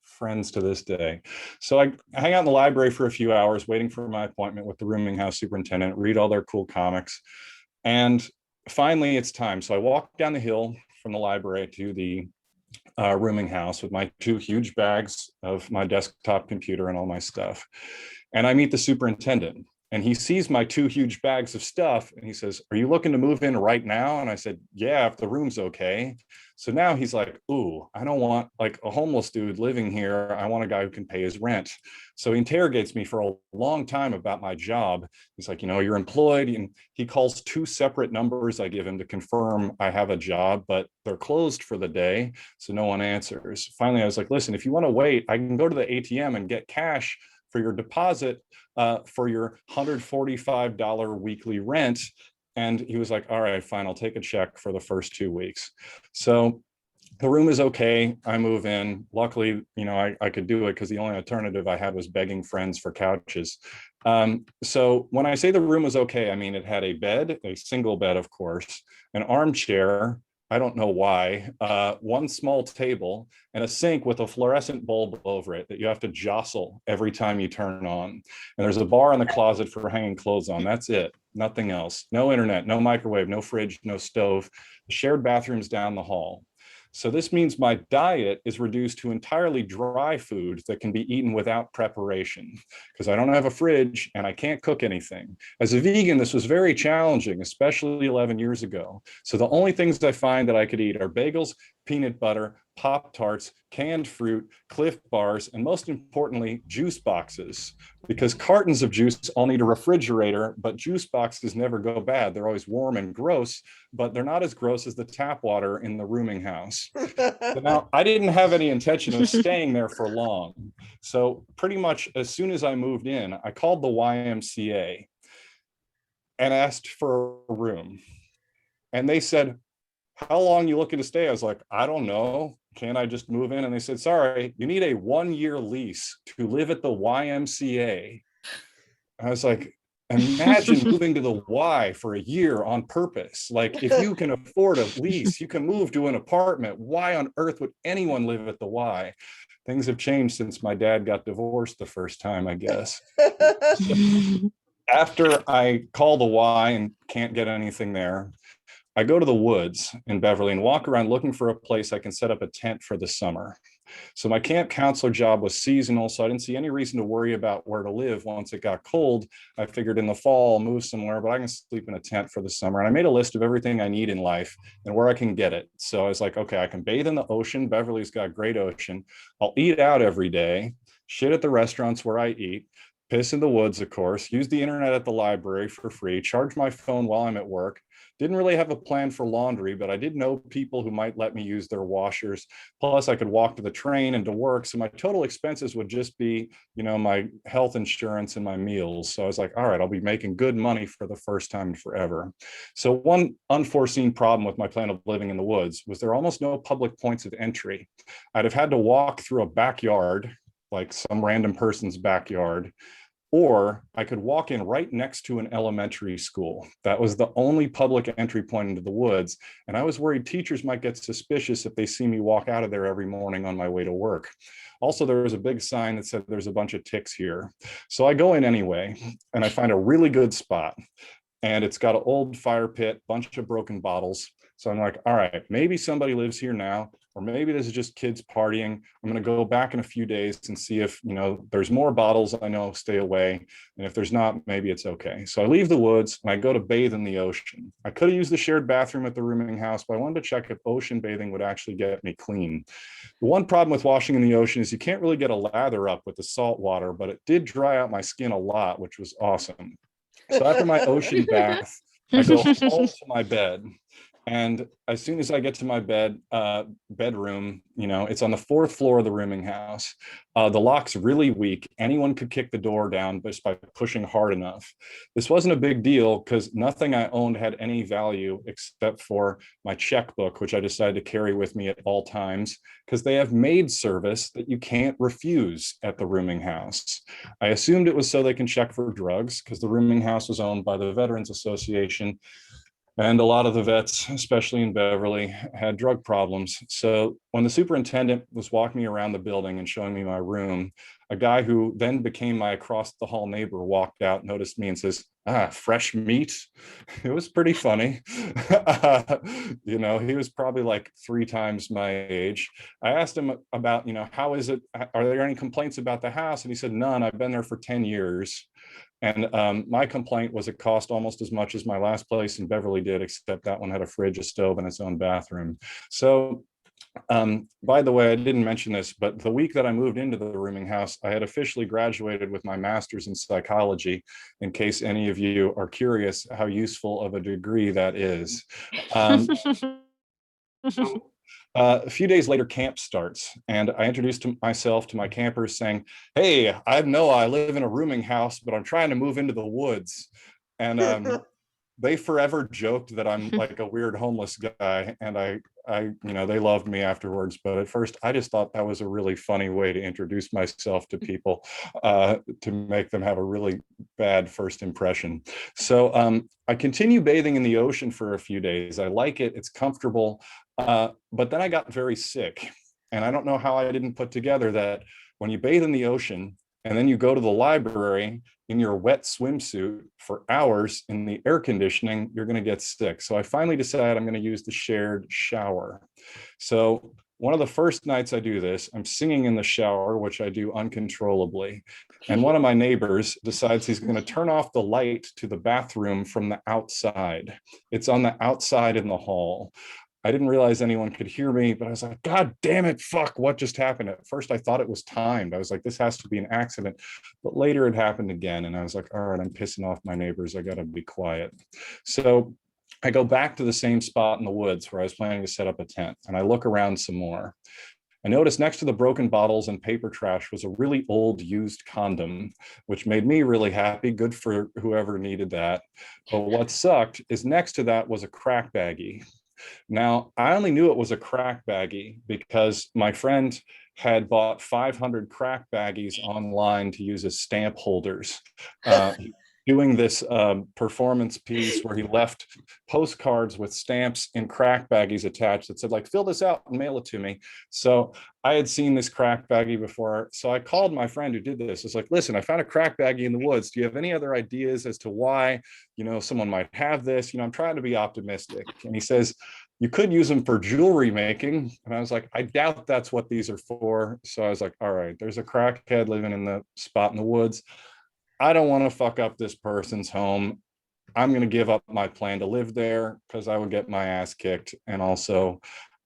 friends to this day. So I hang out in the library for a few hours, waiting for my appointment with the rooming house superintendent, read all their cool comics. And finally, it's time. So I walk down the hill from the library to the rooming house with my 2 huge bags of my desktop computer and all my stuff. And I meet the superintendent, and he sees my 2 huge bags of stuff, and he says, "Are you looking to move in right now?" And I said, "Yeah, if the room's okay." So now he's like, "Ooh, I don't want like a homeless dude living here. I want a guy who can pay his rent." So he interrogates me for a long time about my job. He's like, "You know, you're employed," and he calls 2 separate numbers I give him to confirm I have a job, but they're closed for the day, so no one answers. Finally, I was like, "Listen, if you want to wait, I can go to the ATM and get cash for your deposit for your $145 weekly rent." And he was like, "All right, fine, I'll take a check for the first 2 weeks." So the room is okay. I move in. Luckily, you know, I could do it because the only alternative I had was begging friends for couches. So when I say the room was okay, I mean, it had a bed, a single bed, of course, an armchair, I don't know why, 1 small table, and a sink with a fluorescent bulb over it that you have to jostle every time you turn on. And there's a bar in the closet for hanging clothes on. That's it. Nothing else. No internet, no microwave, no fridge, no stove. The shared bathrooms down the hall. So this means my diet is reduced to entirely dry food that can be eaten without preparation, because I don't have a fridge and I can't cook anything. As a vegan, this was very challenging, especially 11 years ago. So the only things I find that I could eat are bagels, peanut butter, Pop-Tarts, canned fruit, Cliff Bars, and most importantly, juice boxes, because cartons of juice all need a refrigerator, but juice boxes never go bad. They're always warm and gross, but they're not as gross as the tap water in the rooming house. So now, I didn't have any intention of staying there for long. So pretty much as soon as I moved in, I called the YMCA and asked for a room. And they said, how long you looking to stay? I was like, I don't know. Can't I just move in? And they said, sorry, you need a 1-year lease to live at the YMCA. I was like, imagine moving to the Y for a year on purpose. Like, if you can afford a lease, you can move to an apartment. Why on earth would anyone live at the Y? Things have changed since my dad got divorced the first time, I guess. After I call the Y and can't get anything there, I go to the woods in Beverly and walk around looking for a place I can set up a tent for the summer. So my camp counselor job was seasonal, so I didn't see any reason to worry about where to live once it got cold. I figured in the fall, I'll move somewhere, but I can sleep in a tent for the summer. And I made a list of everything I need in life and where I can get it. So I was like, okay, I can bathe in the ocean. Beverly's got great ocean. I'll eat out every day, shit at the restaurants where I eat, piss in the woods, of course, use the internet at the library for free, charge my phone while I'm at work. Didn't really have a plan for laundry, but I did know people who might let me use their washers. Plus, I could walk to the train and to work. So my total expenses would just be, my health insurance and my meals. So I was like, all right, I'll be making good money for the first time in forever. So one unforeseen problem with my plan of living in the woods was there are almost no public points of entry. I'd have had to walk through a backyard, like some random person's backyard, or I could walk in right next to an elementary school. That was the only public entry point into the woods. And I was worried teachers might get suspicious if they see me walk out of there every morning on my way to work. Also, there was a big sign that said there's a bunch of ticks here. So I go in anyway, and I find a really good spot. And it's got an old fire pit, bunch of broken bottles. So I'm like, all right, maybe somebody lives here now, or maybe this is just kids partying. I'm going to go back in a few days and see if, there's more bottles. I know, stay away. And if there's not, maybe it's okay. So I leave the woods and I go to bathe in the ocean. I could have used the shared bathroom at the rooming house, but I wanted to check if ocean bathing would actually get me clean. The one problem with washing in the ocean is you can't really get a lather up with the salt water, but it did dry out my skin a lot, which was awesome. So after my ocean bath, I go home to my bed. And as soon as I get to my bedroom, it's on the 4th floor of the rooming house. The lock's really weak. Anyone could kick the door down just by pushing hard enough. This wasn't a big deal because nothing I owned had any value except for my checkbook, which I decided to carry with me at all times because they have maid service that you can't refuse at the rooming house. I assumed it was so they can check for drugs because the rooming house was owned by the Veterans Association. And a lot of the vets, especially in Beverly, had drug problems. So when the superintendent was walking me around the building and showing me my room, a guy who then became my across the hall neighbor walked out, noticed me and says, fresh meat. It was pretty funny. He was probably like 3 times my age. I asked him about, how is it? Are there any complaints about the house? And he said, none. I've been there for 10 years. And my complaint was it cost almost as much as my last place in Beverly did, except that one had a fridge, a stove, and its own bathroom. So by the way, I didn't mention this, but the week that I moved into the rooming house, I had officially graduated with my master's in psychology, in case any of you are curious how useful of a degree that is. A few days later, camp starts, and I introduced myself to my campers saying, hey, I know I live in a rooming house, but I'm trying to move into the woods. And they forever joked that I'm like a weird homeless guy, and I they loved me afterwards. But at first, I just thought that was a really funny way to introduce myself to people, to make them have a really bad first impression. So I continue bathing in the ocean for a few days. I like it; it's comfortable. But then I got very sick, and I don't know how I didn't put together that when you bathe in the ocean and then you go to the library in your wet swimsuit for hours in the air conditioning, you're going to get sick. So I finally decided I'm going to use the shared shower. So one of the first nights I do this, I'm singing in the shower, which I do uncontrollably. And one of my neighbors decides he's going to turn off the light to the bathroom from the outside. It's on the outside in the hall. I didn't realize anyone could hear me, but I was like, God damn it, fuck, what just happened? At first, I thought it was timed. I was like, this has to be an accident. But later it happened again. And I was like, all right, I'm pissing off my neighbors. I got to be quiet. So I go back to the same spot in the woods where I was planning to set up a tent. And I look around some more. I noticed next to the broken bottles and paper trash was a really old used condom, which made me really happy. Good for whoever needed that. But what sucked is next to that was a crack baggie. Now, I only knew it was a crack baggie because my friend had bought 500 crack baggies online to use as stamp holders. Doing this performance piece where he left postcards with stamps in crack baggies attached that said, like, fill this out and mail it to me. So I had seen this crack baggie before. So I called my friend who did this. It's like, listen, I found a crack baggie in the woods. Do you have any other ideas as to why, someone might have this? I'm trying to be optimistic. And he says, you could use them for jewelry making. And I was like, I doubt that's what these are for. So I was like, all right, there's a crackhead living in the spot in the woods. I don't want to fuck up this person's home. I'm going to give up my plan to live there because I would get my ass kicked. And also,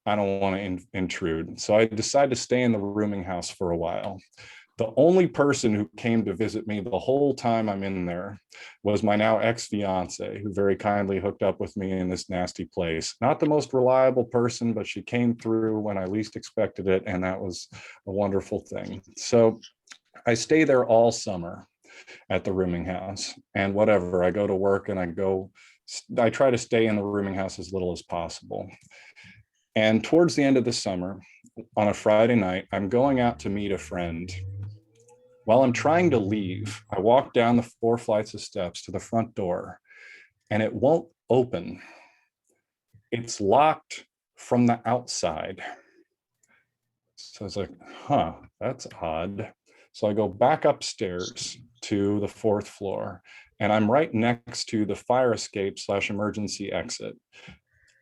I don't want to intrude. So I decided to stay in the rooming house for a while. The only person who came to visit me the whole time I'm in there was my now ex-fiance, who very kindly hooked up with me in this nasty place. Not the most reliable person, but she came through when I least expected it. And that was a wonderful thing. So I stay there all summer at the rooming house, and whatever, I go to work and I try to stay in the rooming house as little as possible. And towards the end of the summer, on a Friday night, I'm going out to meet a friend. While I'm trying to leave, I walk down the 4 flights of steps to the front door, and it won't open. It's locked from the outside. So I was like, huh, that's odd. So I go back upstairs to the 4th floor, and I'm right next to the fire escape / emergency exit.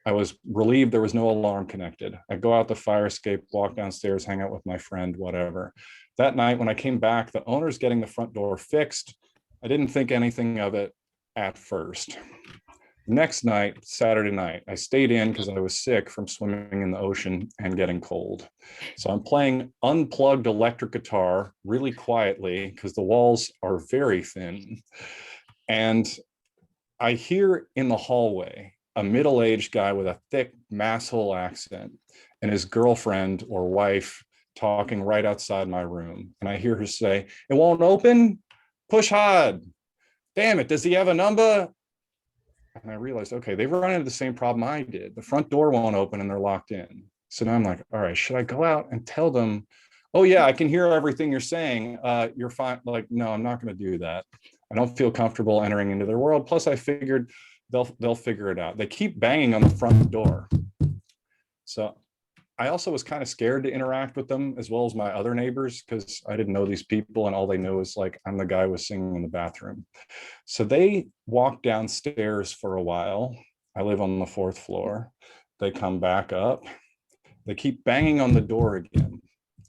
I was relieved there was no alarm connected. I go out the fire escape, walk downstairs, hang out with my friend, whatever. That night when I came back, the owner's getting the front door fixed. I didn't think anything of it at first. Next night, Saturday night, I stayed in because I was sick from swimming in the ocean and getting cold. So I'm playing unplugged electric guitar really quietly because the walls are very thin. And I hear in the hallway a middle-aged guy with a thick masshole accent and his girlfriend or wife talking right outside my room. And I hear her say, "It won't open? Push hard. Damn it, does he have a number?" And I realized, okay, they've run into the same problem I did. The front door won't open and they're locked in. So now I'm like, all right, should I go out and tell them, oh yeah, I can hear everything you're saying. You're fine. Like, no, I'm not going to do that. I don't feel comfortable entering into their world. Plus I figured they'll figure it out. They keep banging on the front door. So I also was kind of scared to interact with them as well as my other neighbors because I didn't know these people and all they knew is like, I'm the guy who was singing in the bathroom. So they walk downstairs for a while. I live on the 4th floor. They come back up. They keep banging on the door again.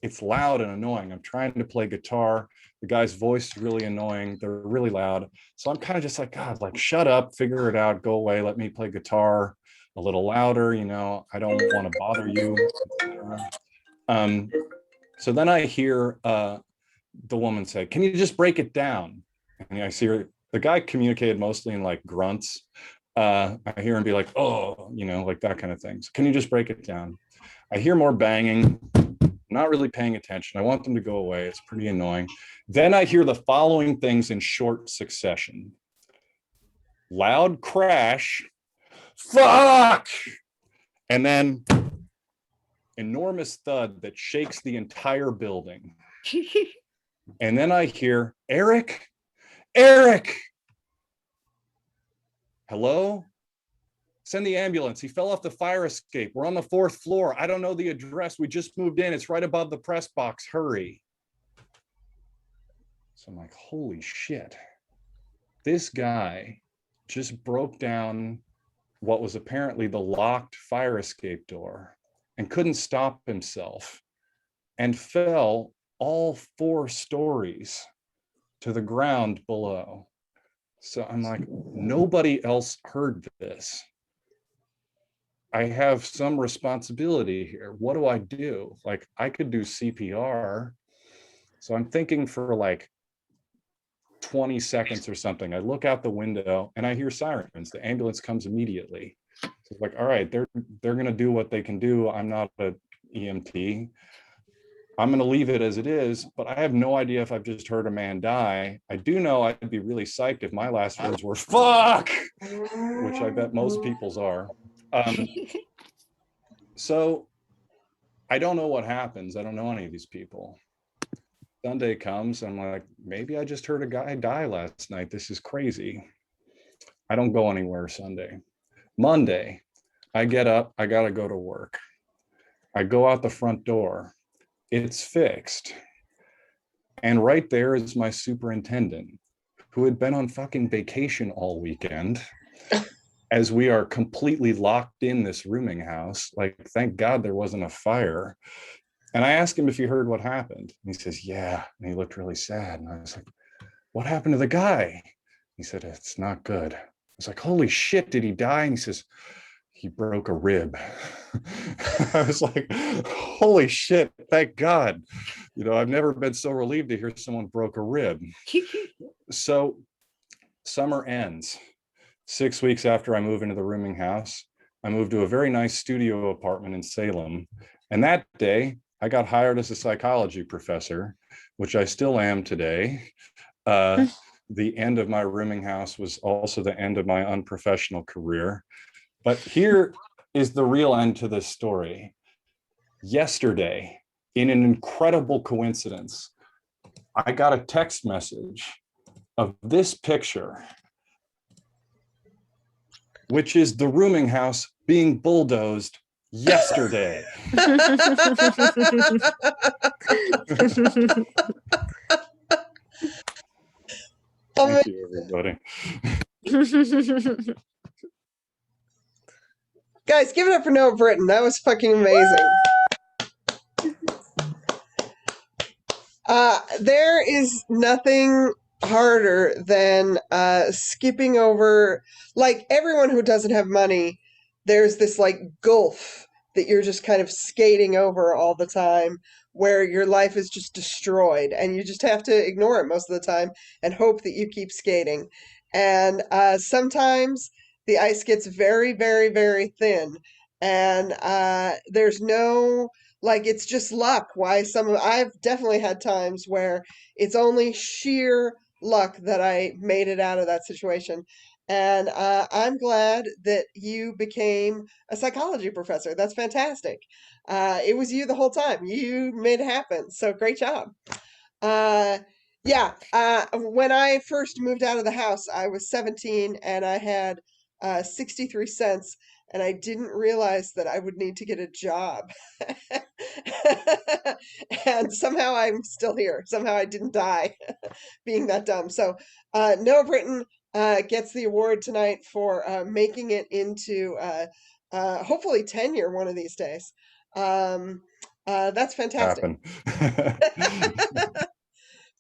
It's loud and annoying. I'm trying to play guitar. The guy's voice is really annoying. They're really loud. So I'm kind of just like, God, like, shut up, figure it out, go away, let me play guitar a little louder, I don't want to bother you. So then I hear the woman say, "Can you just break it down?" And I see her, the guy communicated mostly in like grunts. I hear him be like, "Oh," like that kind of thing. So, "Can you just break it down?" I hear more banging, not really paying attention. I want them to go away. It's pretty annoying. Then I hear the following things in short succession: loud crash, fuck, and then enormous thud that shakes the entire building. And then I hear, Eric, hello? Send the ambulance. He fell off the fire escape. We're on the 4th floor. I don't know the address. We just moved in. It's right above the press box. Hurry. So I'm like, holy shit. This guy just broke down what was apparently the locked fire escape door and couldn't stop himself and fell all 4 stories to the ground below. So I'm like, nobody else heard this. I have some responsibility here. What do I do? Like, I could do CPR. So I'm thinking for like 20 seconds or something. I look out the window and I hear sirens. The ambulance comes immediately. So it's like, all right, they're gonna do what they can do. I'm not an EMT. I'm gonna leave it as it is, but I have no idea if I've just heard a man die. I do know I'd be really psyched if my last words were "fuck," which I bet most people's are. So I don't know what happens. I don't know any of these people. Sunday comes, I'm like, maybe I just heard a guy die last night. This is crazy. I don't go anywhere Sunday. Monday, I get up, I gotta go to work. I go out the front door. It's fixed. And right there is my superintendent, who had been on fucking vacation all weekend, as we are completely locked in this rooming house. Like, thank God there wasn't a fire. And I asked him if he heard what happened. And he says, yeah. And he looked really sad. And I was like, what happened to the guy? He said, it's not good. I was like, holy shit, did he die? And he says, he broke a rib. I was like, holy shit, thank God. You know, I've never been so relieved to hear someone broke a rib. So summer ends. 6 weeks after I move into the rooming house, I moved to a very nice studio apartment in Salem. And that day, I got hired as a psychology professor, which I still am today. The end of my rooming house was also the end of my unprofessional career. But here is the real end to this story. Yesterday, in an incredible coincidence, I got a text message of this picture, which is the rooming house being bulldozed yesterday. Thank you, everybody. Guys, give it up for Noah Britton. That was fucking amazing. There is nothing harder than skipping over, like, everyone who doesn't have money, there's this like gulf that you're just kind of skating over all the time, where your life is just destroyed and you just have to ignore it most of the time and hope that you keep skating. And sometimes the ice gets very, very, very thin, and there's no, like, it's just luck. I've definitely had times where it's only sheer luck that I made it out of that situation. And I'm glad that you became a psychology professor. That's fantastic. It was you the whole time. You made it happen. So great job. Uh, yeah. When I first moved out of the house, I was 17 and I had 63 cents, and I didn't realize that I would need to get a job. And somehow I'm still here. Somehow I didn't die being that dumb. So Noah Britton gets the award tonight for making it into hopefully tenure one of these days. That's fantastic.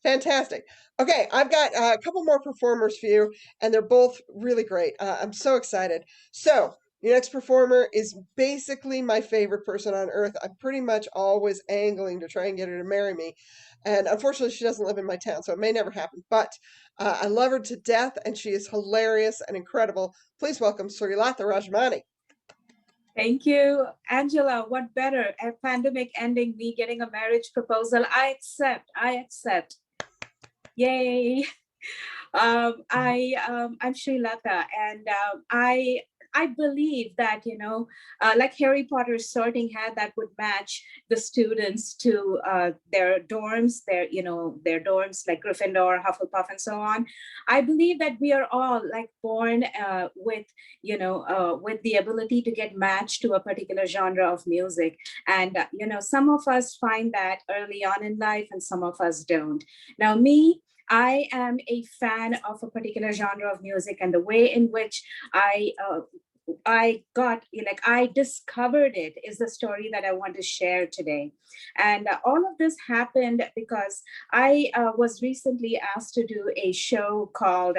Fantastic. Okay, I've got a couple more performers for you, and they're both really great. I'm so excited. So, your next performer is basically my favorite person on earth. I'm pretty much always angling to try and get her to marry me. And unfortunately, she doesn't live in my town, so it may never happen. But I love her to death, and she is hilarious and incredible. Please welcome Srilatha Rajamani. Thank you, Angela. What better? A pandemic ending, me getting a marriage proposal. I accept. Yay. I'm Srilatha, and I believe that, like Harry Potter's sorting hat that would match the students to their dorms, their dorms like Gryffindor, Hufflepuff, and so on. I believe that we are all like born with the ability to get matched to a particular genre of music. And, some of us find that early on in life and some of us don't. Now, me, I am a fan of a particular genre of music, and the way in which I discovered it is the story that I want to share today. And all of this happened because I was recently asked to do a show called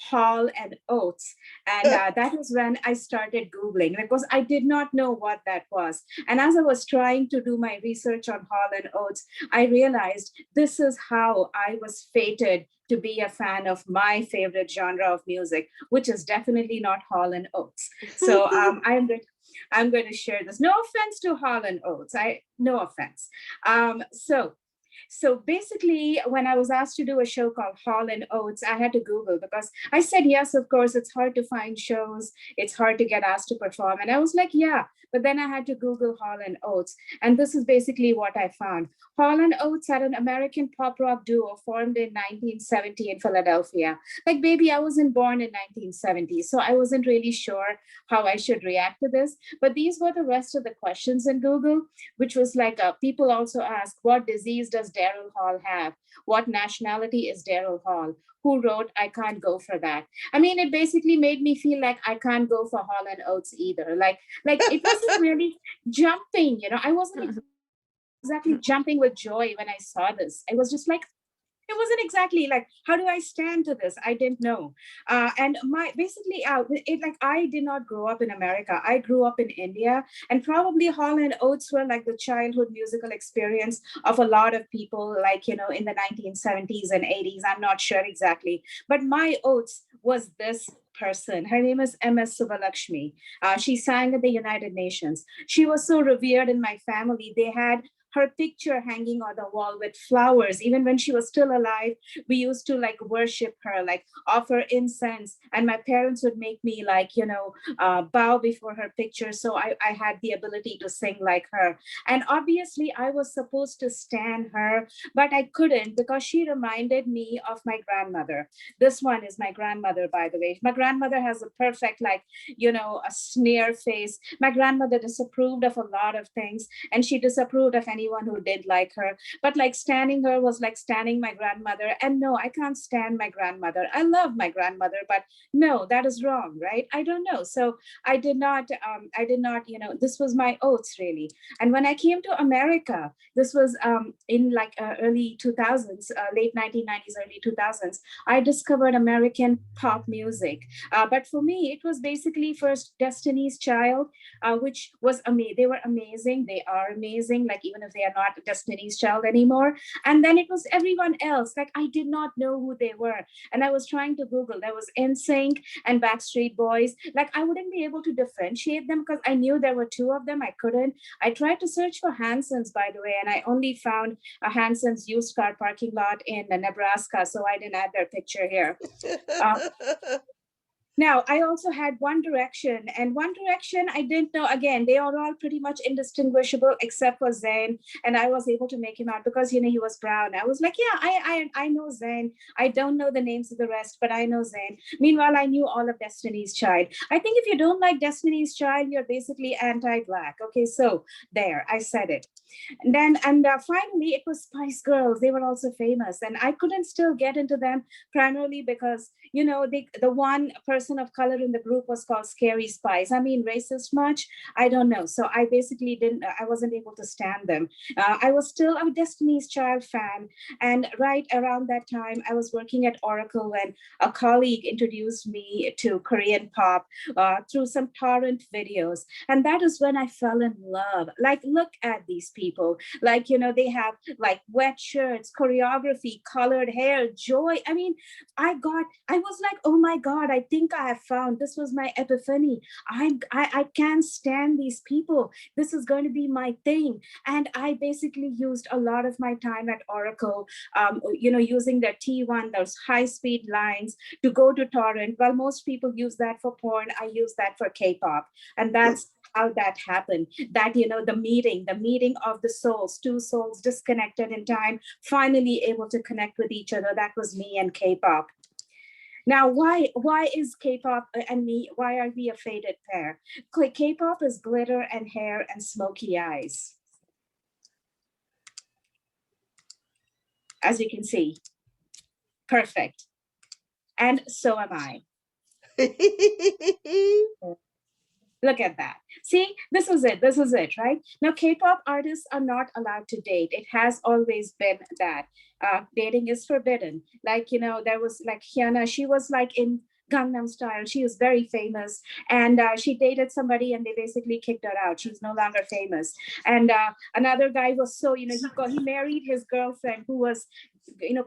Hall and Oates. And that is when I started Googling, because I did not know what that was. And as I was trying to do my research on Hall and Oates, I realized this is how I was fated to be a fan of my favorite genre of music, which is definitely not Hall and Oates. So I'm going to share this. No offense to Hall and Oates. No offense. So basically, when I was asked to do a show called Hall and Oates, I had to Google, because I said, yes, of course, it's hard to find shows. It's hard to get asked to perform. And I was like, yeah, but then I had to Google Hall and Oates. And this is basically what I found. Hall and Oates are an American pop rock duo formed in 1970 in Philadelphia. Like, baby, I wasn't born in 1970, so I wasn't really sure how I should react to this. But these were the rest of the questions in Google, which was like, people also ask, what disease does Daryl Hall have? What nationality is Daryl Hall? Who wrote I Can't Go For That? I mean, it basically made me feel like I can't go for Hall and Oates either. Like it wasn't really jumping, I wasn't exactly jumping with joy when I saw this. I was just like, it wasn't exactly like, how do I stand to this? I didn't know. And I did not grow up in America. I grew up in India, and probably Hall and Oates were like the childhood musical experience of a lot of people, like, in the 1970s and 80s. I'm not sure exactly, but my Oates was this person. Her name is MS Subbulakshmi. She sang at the United Nations. She was so revered in my family. They had her picture hanging on the wall with flowers. Even when she was still alive, we used to like worship her, like offer incense. And my parents would make me bow before her picture. So I had the ability to sing like her. And obviously I was supposed to stan her, but I couldn't, because she reminded me of my grandmother. This one is my grandmother, by the way. My grandmother has a perfect, a sneer face. My grandmother disapproved of a lot of things, and she disapproved of anyone who did like her. But like standing her was like standing my grandmother. And no, I can't stand my grandmother. I love my grandmother, but no, that is wrong, right? I don't know. So I did not, this was my Oates, really. And when I came to America, this was in early 2000s, late 1990s, early 2000s, I discovered American pop music. But for me, it was basically first Destiny's Child, which was amazing. They were amazing. They are amazing, like even if they are not Destiny's Child anymore. And then it was everyone else. Like I did not know who they were. And I was trying to Google. There was NSYNC and Backstreet Boys. Like I wouldn't be able to differentiate them because I knew there were two of them. I couldn't. I tried to search for Hanson's, by the way, and I only found a Hanson's used car parking lot in Nebraska. So I didn't add their picture here. Now, I also had One Direction, and One Direction, I didn't know, again, they are all pretty much indistinguishable except for Zayn, and I was able to make him out because, he was brown. I was like, yeah, I know Zayn. I don't know the names of the rest, but I know Zayn. Meanwhile, I knew all of Destiny's Child. I think if you don't like Destiny's Child, you're basically anti-Black. Okay, so there, I said it. And then, finally, it was Spice Girls. They were also famous, and I couldn't still get into them primarily because, the one person of color in the group was called Scary Spice. I mean, racist much? I don't know. So I basically I wasn't able to stand them. I was still a Destiny's Child fan. And right around that time, I was working at Oracle when a colleague introduced me to Korean pop through some torrent videos. And that is when I fell in love. Like, look at these people. Like, they have like wet shirts, choreography, colored hair, joy. I mean, I was like, oh my God, I think I have found, this was my epiphany. I can't stand these people. This is going to be my thing. And I basically used a lot of my time at Oracle, using their T1, those high-speed lines to go to torrent. While most people use that for porn, I use that for K-pop. And that's how that happened. That, the meeting of the souls, two souls disconnected in time, finally able to connect with each other. That was me and K-pop. Now, why is K-pop and me, why are we a fated pair? K-pop is glitter and hair and smoky eyes. As you can see, perfect. And so am I. Look at that. See, this is it, right? Now, K-pop artists are not allowed to date. It has always been that. Dating is forbidden. Like, there was like Hyuna, she was like in Gangnam Style. She was very famous, and she dated somebody, and they basically kicked her out. She's no longer famous. And another guy was so, he married his girlfriend who was,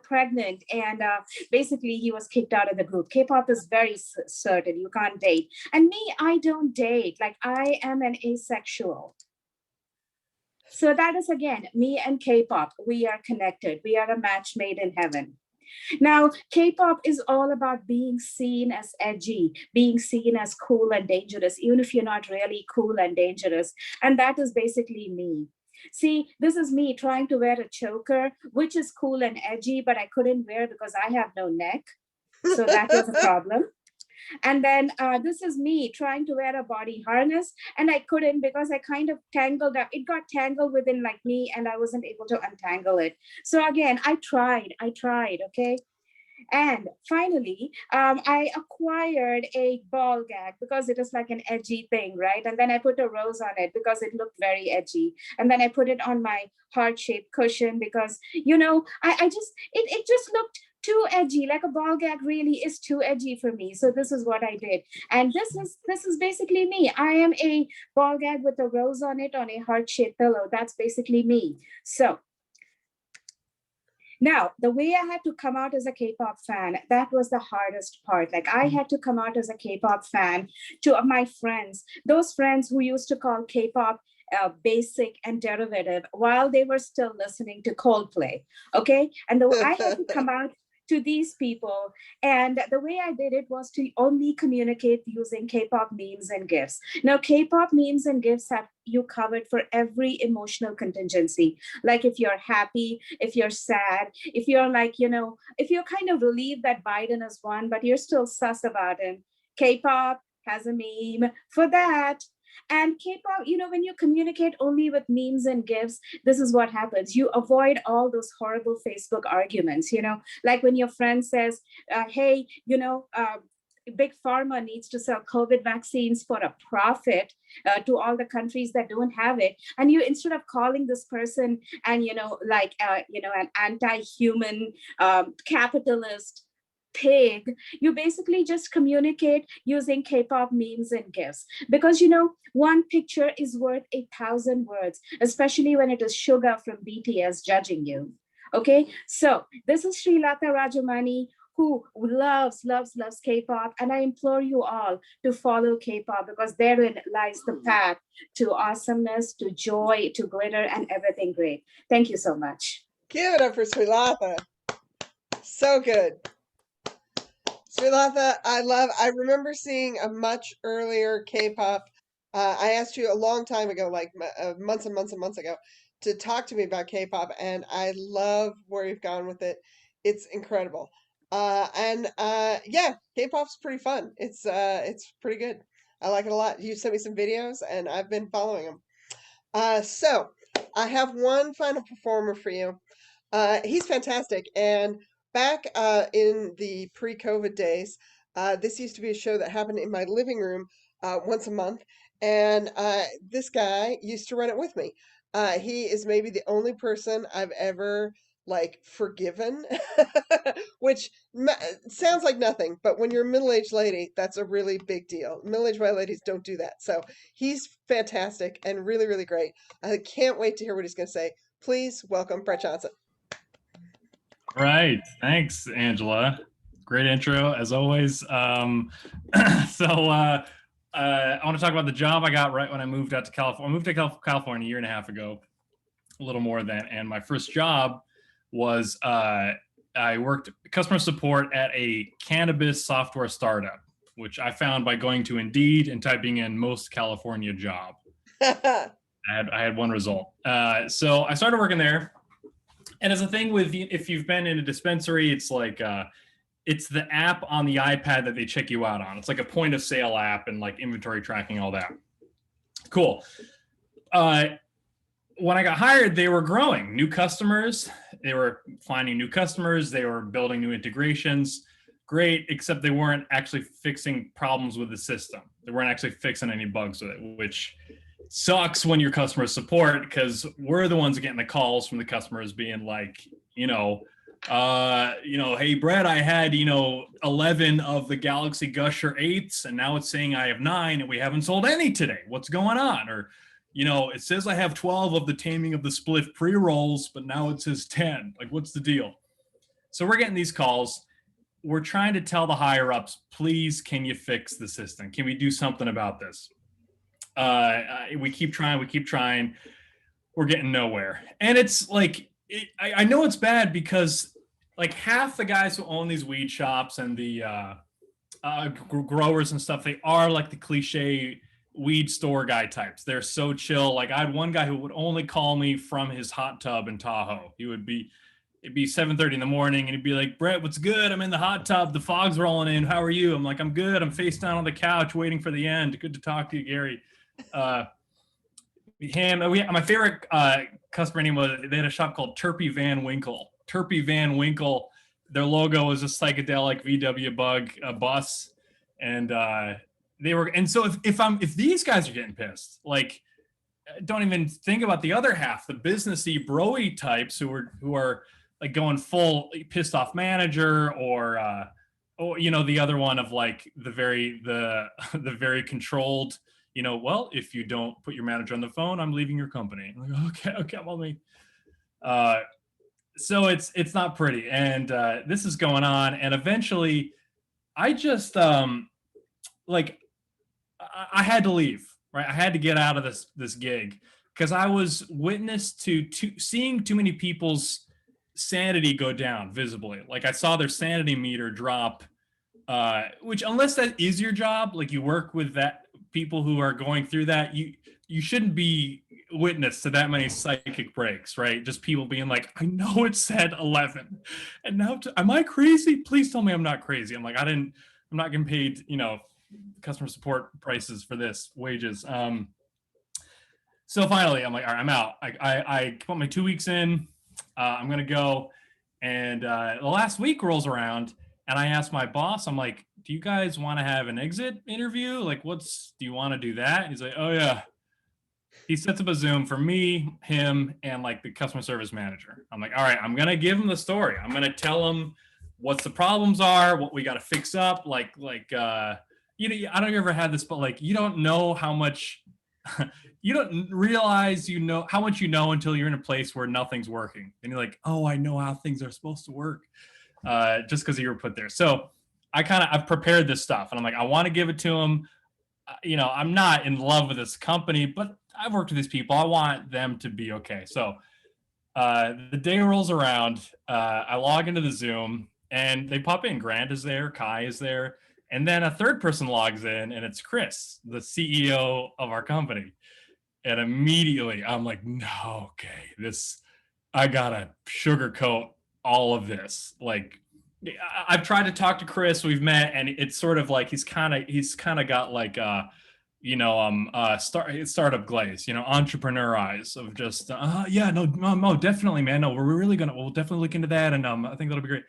pregnant, and basically he was kicked out of the group. K-pop is very certain you can't date. And me, I don't date. Like, I am an asexual. So that is, again, me and K-pop. We are connected. We are a match made in heaven. Now, K-pop is all about being seen as edgy, being seen as cool and dangerous, even if you're not really cool and dangerous. And that is basically me. See, this is me trying to wear a choker, which is cool and edgy, but I couldn't wear because I have no neck. So that was a problem. And then this is me trying to wear a body harness, and I couldn't because I kind of tangled up. It got tangled within like me, and I wasn't able to untangle it. So again, I tried, okay? And finally, I acquired a ball gag because it is like an edgy thing, right? And then I put a rose on it because it looked very edgy. And then I put it on my heart-shaped cushion because, it just looked too edgy. Like a ball gag really is too edgy for me. So this is what I did. And this is basically me. I am a ball gag with a rose on it on a heart-shaped pillow. That's basically me. So now, the way I had to come out as a K-pop fan, that was the hardest part. Like, I had to come out as a K-pop fan to my friends, those friends who used to call K-pop basic and derivative while they were still listening to Coldplay, okay? And I had to come out to these people. And the way I did it was to only communicate using K-pop memes and GIFs. Now, K-pop memes and GIFs have you covered for every emotional contingency. Like if you're happy, if you're sad, if you're like, if you're kind of relieved that Biden has won, but you're still sus about him, K-pop has a meme for that. And K-pop, when you communicate only with memes and GIFs, this is what happens. You avoid all those horrible Facebook arguments, like when your friend says, hey, Big Pharma needs to sell COVID vaccines for a profit to all the countries that don't have it. And you, instead of calling this person and, an anti-human capitalist pig, you basically just communicate using K-pop memes and GIFs. Because, one picture is worth 1,000 words, especially when it is Suga from BTS judging you. Okay, so this is Srilatha Rajamani, who loves K-pop, and I implore you all to follow K-pop because therein lies the path to awesomeness, to joy, to glitter, and everything great. Thank you so much. Give it up for Srilatha. So good. Srilatha, I remember seeing a much earlier K-pop. I asked you a long time ago, like months and months and months ago, to talk to me about K-pop, and I love where you've gone with it. It's incredible. Yeah, K-pop's pretty fun. It's pretty good. I like it a lot. You sent me some videos, and I've been following them. So I have one final performer for you. He's fantastic, and back in the pre-COVID days, this used to be a show that happened in my living room once a month, and this guy used to run it with me. He is maybe the only person I've ever forgiven, which sounds like nothing, but when you're a middle-aged lady, that's a really big deal. Middle-aged white ladies don't do that. So he's fantastic and really, really great. I can't wait to hear what he's going to say. Please welcome Brett Johnson. Right. Thanks, Angela. Great intro, as always. I want to talk about the job I got right when I moved out to California. I moved to California a year and a half ago, a little more than. And my first job was I worked customer support at a cannabis software startup, which I found by going to Indeed and typing in most California job. I had one result. So I started working there. And as a thing with, if you've been in a dispensary, it's like, it's the app on the iPad that they check you out on. It's like a point of sale app and like inventory tracking, all that. Cool. When I got hired, they were growing new customers. They were finding new customers. They were building new integrations. Great, except they weren't actually fixing problems with the system. They weren't actually fixing any bugs with it, which sucks when you're customer support because we're the ones getting the calls from the customers being like, Hey Brett, I had 11 of the Galaxy Gusher 8s, and now it's saying I have 9, and we haven't sold any today. What's going on? Or it says I have 12 of the Taming of the Spliff pre-rolls, but now it says 10. Like, what's the deal? So we're getting these calls. We're trying to tell the higher ups, please, can you fix the system? Can we do something about this? We keep trying. We're getting nowhere. And it's like, I know it's bad because like half the guys who own these weed shops and the growers and stuff, they are like the cliche weed store guy types. They're so chill. Like I had one guy who would only call me from his hot tub in Tahoe. It'd be 7:30 in the morning and he'd be like, Brett, what's good? I'm in the hot tub. The fog's rolling in. How are you? I'm like, I'm good. I'm face down on the couch waiting for the end. Good to talk to you, Gary. My favorite customer name was, they had a shop called Turpy Van Winkle. Turpy Van Winkle, their logo was a psychedelic VW Bug bus. And so if these guys are getting pissed, like, don't even think about the other half, the businessy bro-y types who are like going full pissed off manager or the other one of like the very controlled, well, if you don't put your manager on the phone, I'm leaving your company. I'm like, okay, well, me. So it's not pretty, and this is going on, and eventually, I just I had to leave. Right, I had to get out of this gig because I was witness to seeing too many people's sanity go down visibly. Like I saw their sanity meter drop, which unless that is your job, like you work with that people who are going through that, you shouldn't be witness to that many psychic breaks, right? Just people being like, I know it said 11, and now am I crazy? Please tell me I'm not crazy. I'm like, I'm not getting paid, customer support prices for this, wages. So finally I'm like, all right, I'm out. I put my 2 weeks in, I'm gonna go. And the last week rolls around and I asked my boss, I'm like, do you guys want to have an exit interview? Like, do you want to do that? And he's like, oh yeah. He sets up a Zoom for me, him, and like the customer service manager. I'm like, all right, I'm gonna give him the story. I'm gonna tell him what the problems are, what we got to fix up. I don't know if you ever had this, but like, you don't know how much, you don't realize how much until you're in a place where nothing's working. And you're like, oh, I know how things are supposed to work, just because you were put there. So I've prepared this stuff and I'm like, I want to give it to him. I'm not in love with this company, but I've worked with these people. I want them to be okay. So the day rolls around, I log into the Zoom and they pop in. Grant is there, Kai is there. And then a third person logs in and it's Chris, the CEO of our company. And immediately I'm like, no, okay, I gotta sugarcoat all of this. Like I've tried to talk to Chris, we've met, and it's sort of like he's kind of got like startup glaze, entrepreneur eyes of just no, definitely, man, no, we'll definitely look into that, and I think that'll be great.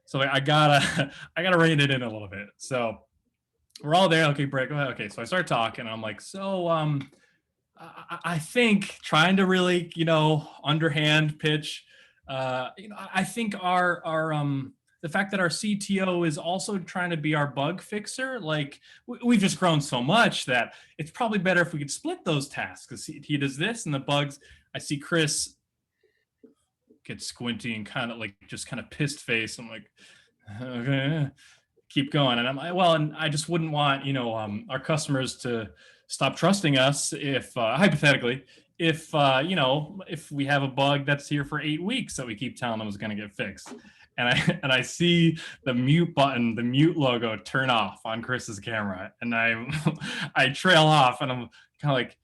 So I gotta rein it in a little bit. So we're all there. Okay, Brett, go ahead. Okay, so I start talking. And I'm like, so I think trying to really underhand pitch. I think our the fact that our CTO is also trying to be our bug fixer, like we've just grown so much that it's probably better if we could split those tasks. Because he does this and the bugs. I see Chris get squinty and kind of pissed face. I'm like, okay, keep going. And I'm like, well, and I just wouldn't want, our customers to stop trusting us if hypothetically, if we have a bug that's here for 8 weeks that we keep telling them is going to get fixed. And I see the mute button, the mute logo turn off on Chris's camera. And I trail off and I'm kind of like,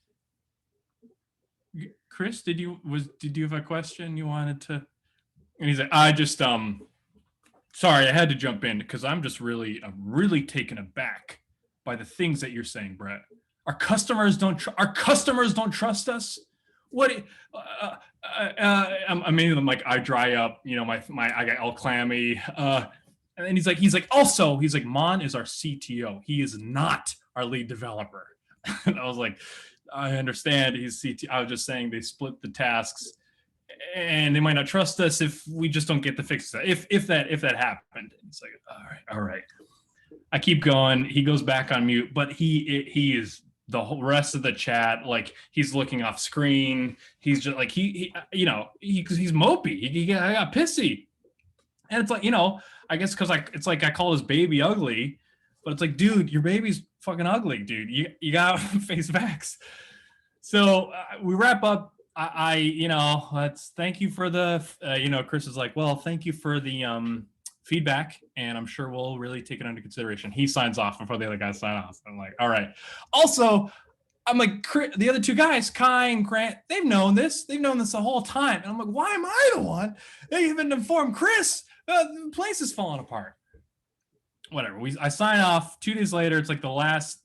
Chris, did you have a question you wanted to? And he's like, I just sorry, I had to jump in because I'm really taken aback by the things that you're saying, Brett. Our customers don't trust us. What? I'm like, I dry up, I got all clammy. And then he's like, also, Mon is our CTO. He is not our lead developer. And I was like, I understand he's CTO. I was just saying they split the tasks. and they might not trust us if we just don't get the fix. If that happened, it's like, all right. I keep going. He goes back on mute, but he is the whole rest of the chat. Like he's looking off screen. He's just like he's mopey. I got pissy, and it's like, I guess because it's like I call his baby ugly, but it's like, dude, your baby's fucking ugly, dude. You got face facts. So we wrap up. Let's thank you for the, Chris is like, well, thank you for the feedback, and I'm sure we'll really take it under consideration. He signs off before the other guys sign off. I'm like, all right. Also, I'm like, the other two guys, Kai and Grant, they've known this the whole time. And I'm like, why am I the one? They haven't informed Chris. The place is falling apart. Whatever. I sign off. 2 days later, it's like the last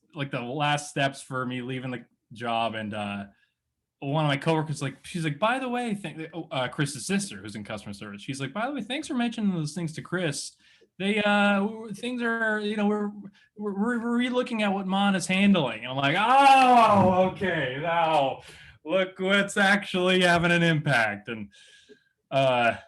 steps for me leaving the job, and one of my coworkers, she's like, by the way, Chris's sister, who's in customer service, she's like, by the way, thanks for mentioning those things to Chris. They things are, we're re-looking at what Mon is handling. And I'm like, oh, okay, now look what's actually having an impact. And and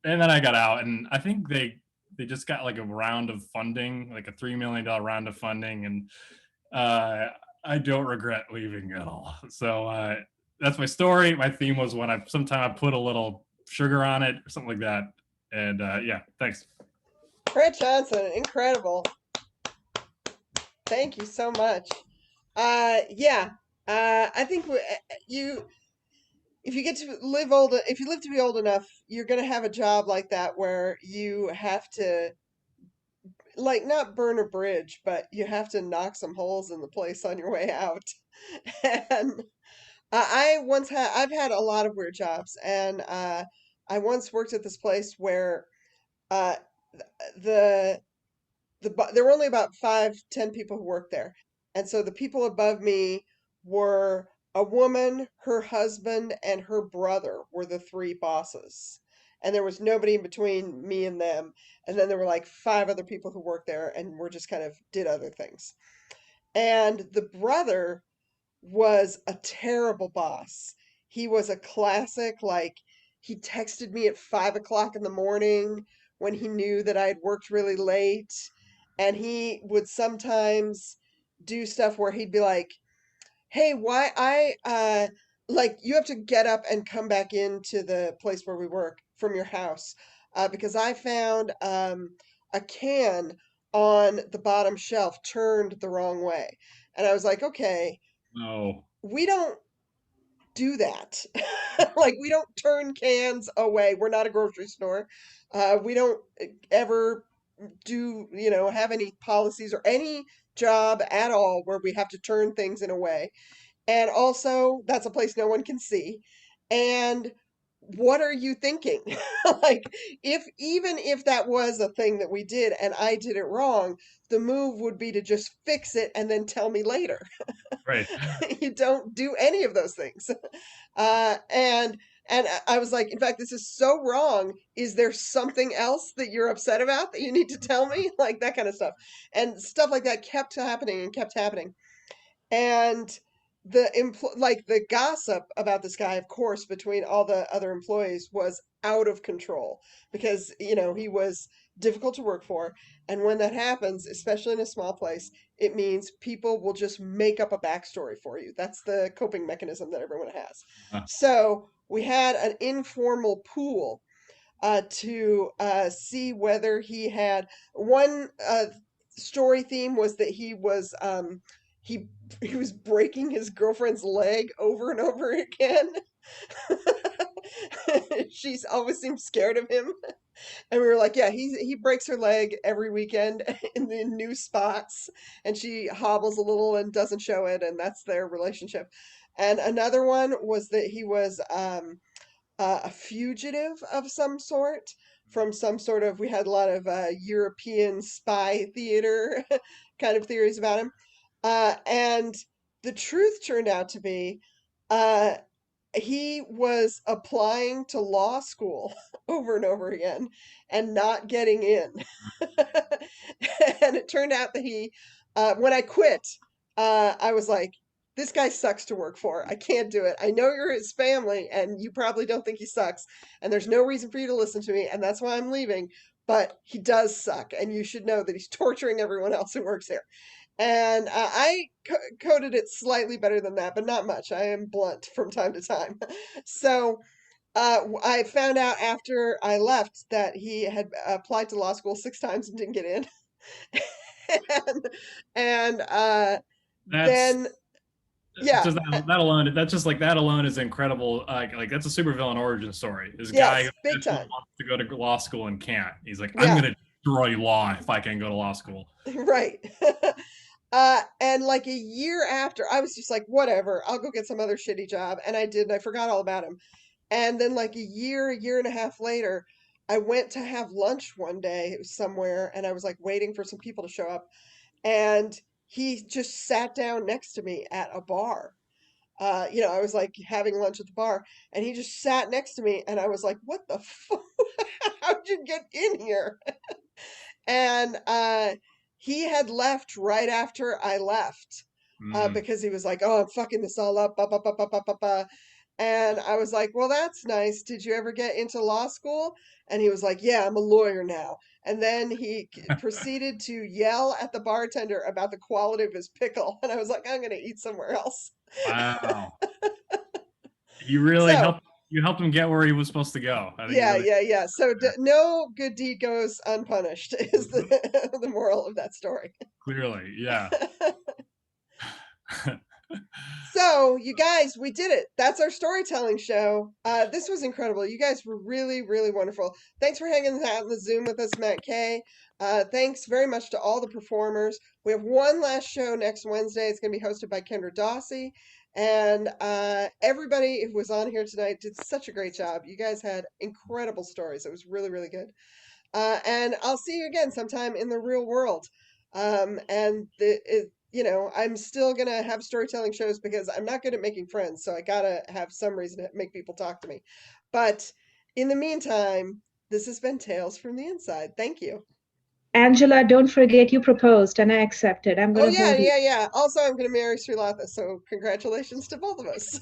then I got out, and I think they just got like a round of funding, like a $3 million round of funding, and I don't regret leaving at all. So that's my story. My theme was when I put a little sugar on it or something like that. And yeah, thanks. Brett Johnson, incredible. Thank you so much. I think if you live to be old enough, you're going to have a job like that where you have to, like, not burn a bridge, but you have to knock some holes in the place on your way out. And I've had a lot of weird jobs, and I once worked at this place where uh, the there were only about 5, 10 people who worked there, and so the people above me were a woman, her husband, and her brother were the three bosses, and there was nobody in between me and them. And then there were like 5 other people who worked there, and were just kind of did other things. And the brother was a terrible boss. He was a classic, like, he texted me at 5 o'clock in the morning when he knew that I had worked really late. And he would sometimes do stuff where he'd be like, hey, why like, you have to get up and come back into the place where we work from your house, because I found a can on the bottom shelf turned the wrong way. And I was like, okay, No. we don't do that. Like, we don't turn cans away. We're not a grocery store. We don't ever do, have any policies or any job at all where we have to turn things in a way. And also, that's a place no one can see. And what are you thinking? Like, even if that was a thing that we did and I did it wrong, the move would be to just fix it and then tell me later. Right. You don't do any of those things. And I was like, in fact, this is so wrong. Is there something else that you're upset about that you need to tell me? Like, that kind of stuff. And stuff like that kept happening and kept happening. And the gossip about this guy, of course, between all the other employees was out of control, because he was difficult to work for. And when that happens, especially in a small place, it means people will just make up a backstory for you. That's the coping mechanism that everyone has. Huh. So we had an informal pool to see whether he had one story theme was that he was he was breaking his girlfriend's leg over and over again. She's always seemed scared of him. And we were like, yeah, he breaks her leg every weekend in the new spots, and she hobbles a little and doesn't show it, and that's their relationship. And another one was that he was a fugitive of some sort from some sort of, we had a lot of European spy theater kind of theories about him. And the truth turned out to be uh, he was applying to law school over and over again and not getting in. And it turned out that when I quit, I was like, this guy sucks to work for. I can't do it. I know you're his family and you probably don't think he sucks. And there's no reason for you to listen to me. And that's why I'm leaving. But he does suck. And you should know that he's torturing everyone else who works here. And I coded it slightly better than that, but not much. I am blunt from time to time. So I found out after I left that he had applied to law school 6 times and didn't get in. and That's then yeah, just that alone. That's just like that alone is incredible. Like that's a supervillain origin story. This guy yes, who big actually time. wants to go to law school and can't. He's like, Yeah. I'm gonna destroy law if I can go to law school. Right. And like a year after, I was just like, whatever, I'll go get some other shitty job. And I did, and I forgot all about him. And then like a year and a half later, I went to have lunch one day somewhere, and I was like waiting for some people to show up. And he just sat down next to me at a bar. I was like having lunch at the bar, and he just sat next to me, and I was like, what the fuck? How'd you get in here? And he had left right after I left Mm. because he was like, "Oh, I'm fucking this all up." Ba, ba, ba, ba, ba, ba, ba. And I was like, "Well, that's nice. Did you ever get into law school?" And he was like, "Yeah, I'm a lawyer now." And then he proceeded to yell at the bartender about the quality of his pickle. And I was like, "I'm going to eat somewhere else." Wow. You really So, helped him get where he was supposed to go. I think you yeah, really, yeah. So no good deed goes unpunished is the moral of that story. clearly, yeah. So, you guys, we did it. That's our storytelling show. This was incredible. You guys were really, really wonderful. Thanks for hanging out in the Zoom with us, Matt Kay. Thanks very much to all the performers. We have one last show next Wednesday. It's going to be hosted by Kendra Dawsey. And everybody who was on here tonight did such a great job. You guys had incredible stories. It was really, really good. And I'll see you again sometime in the real world. I'm still gonna have storytelling shows because I'm not good at making friends, so I gotta have some reason to make people talk to me. But in the meantime, this has been Tales from the Inside. Thank you. Angela, don't forget you proposed and I accepted. I'm Oh going to yeah, hold you. yeah. Also, I'm gonna marry Srilatha, so congratulations to both of us.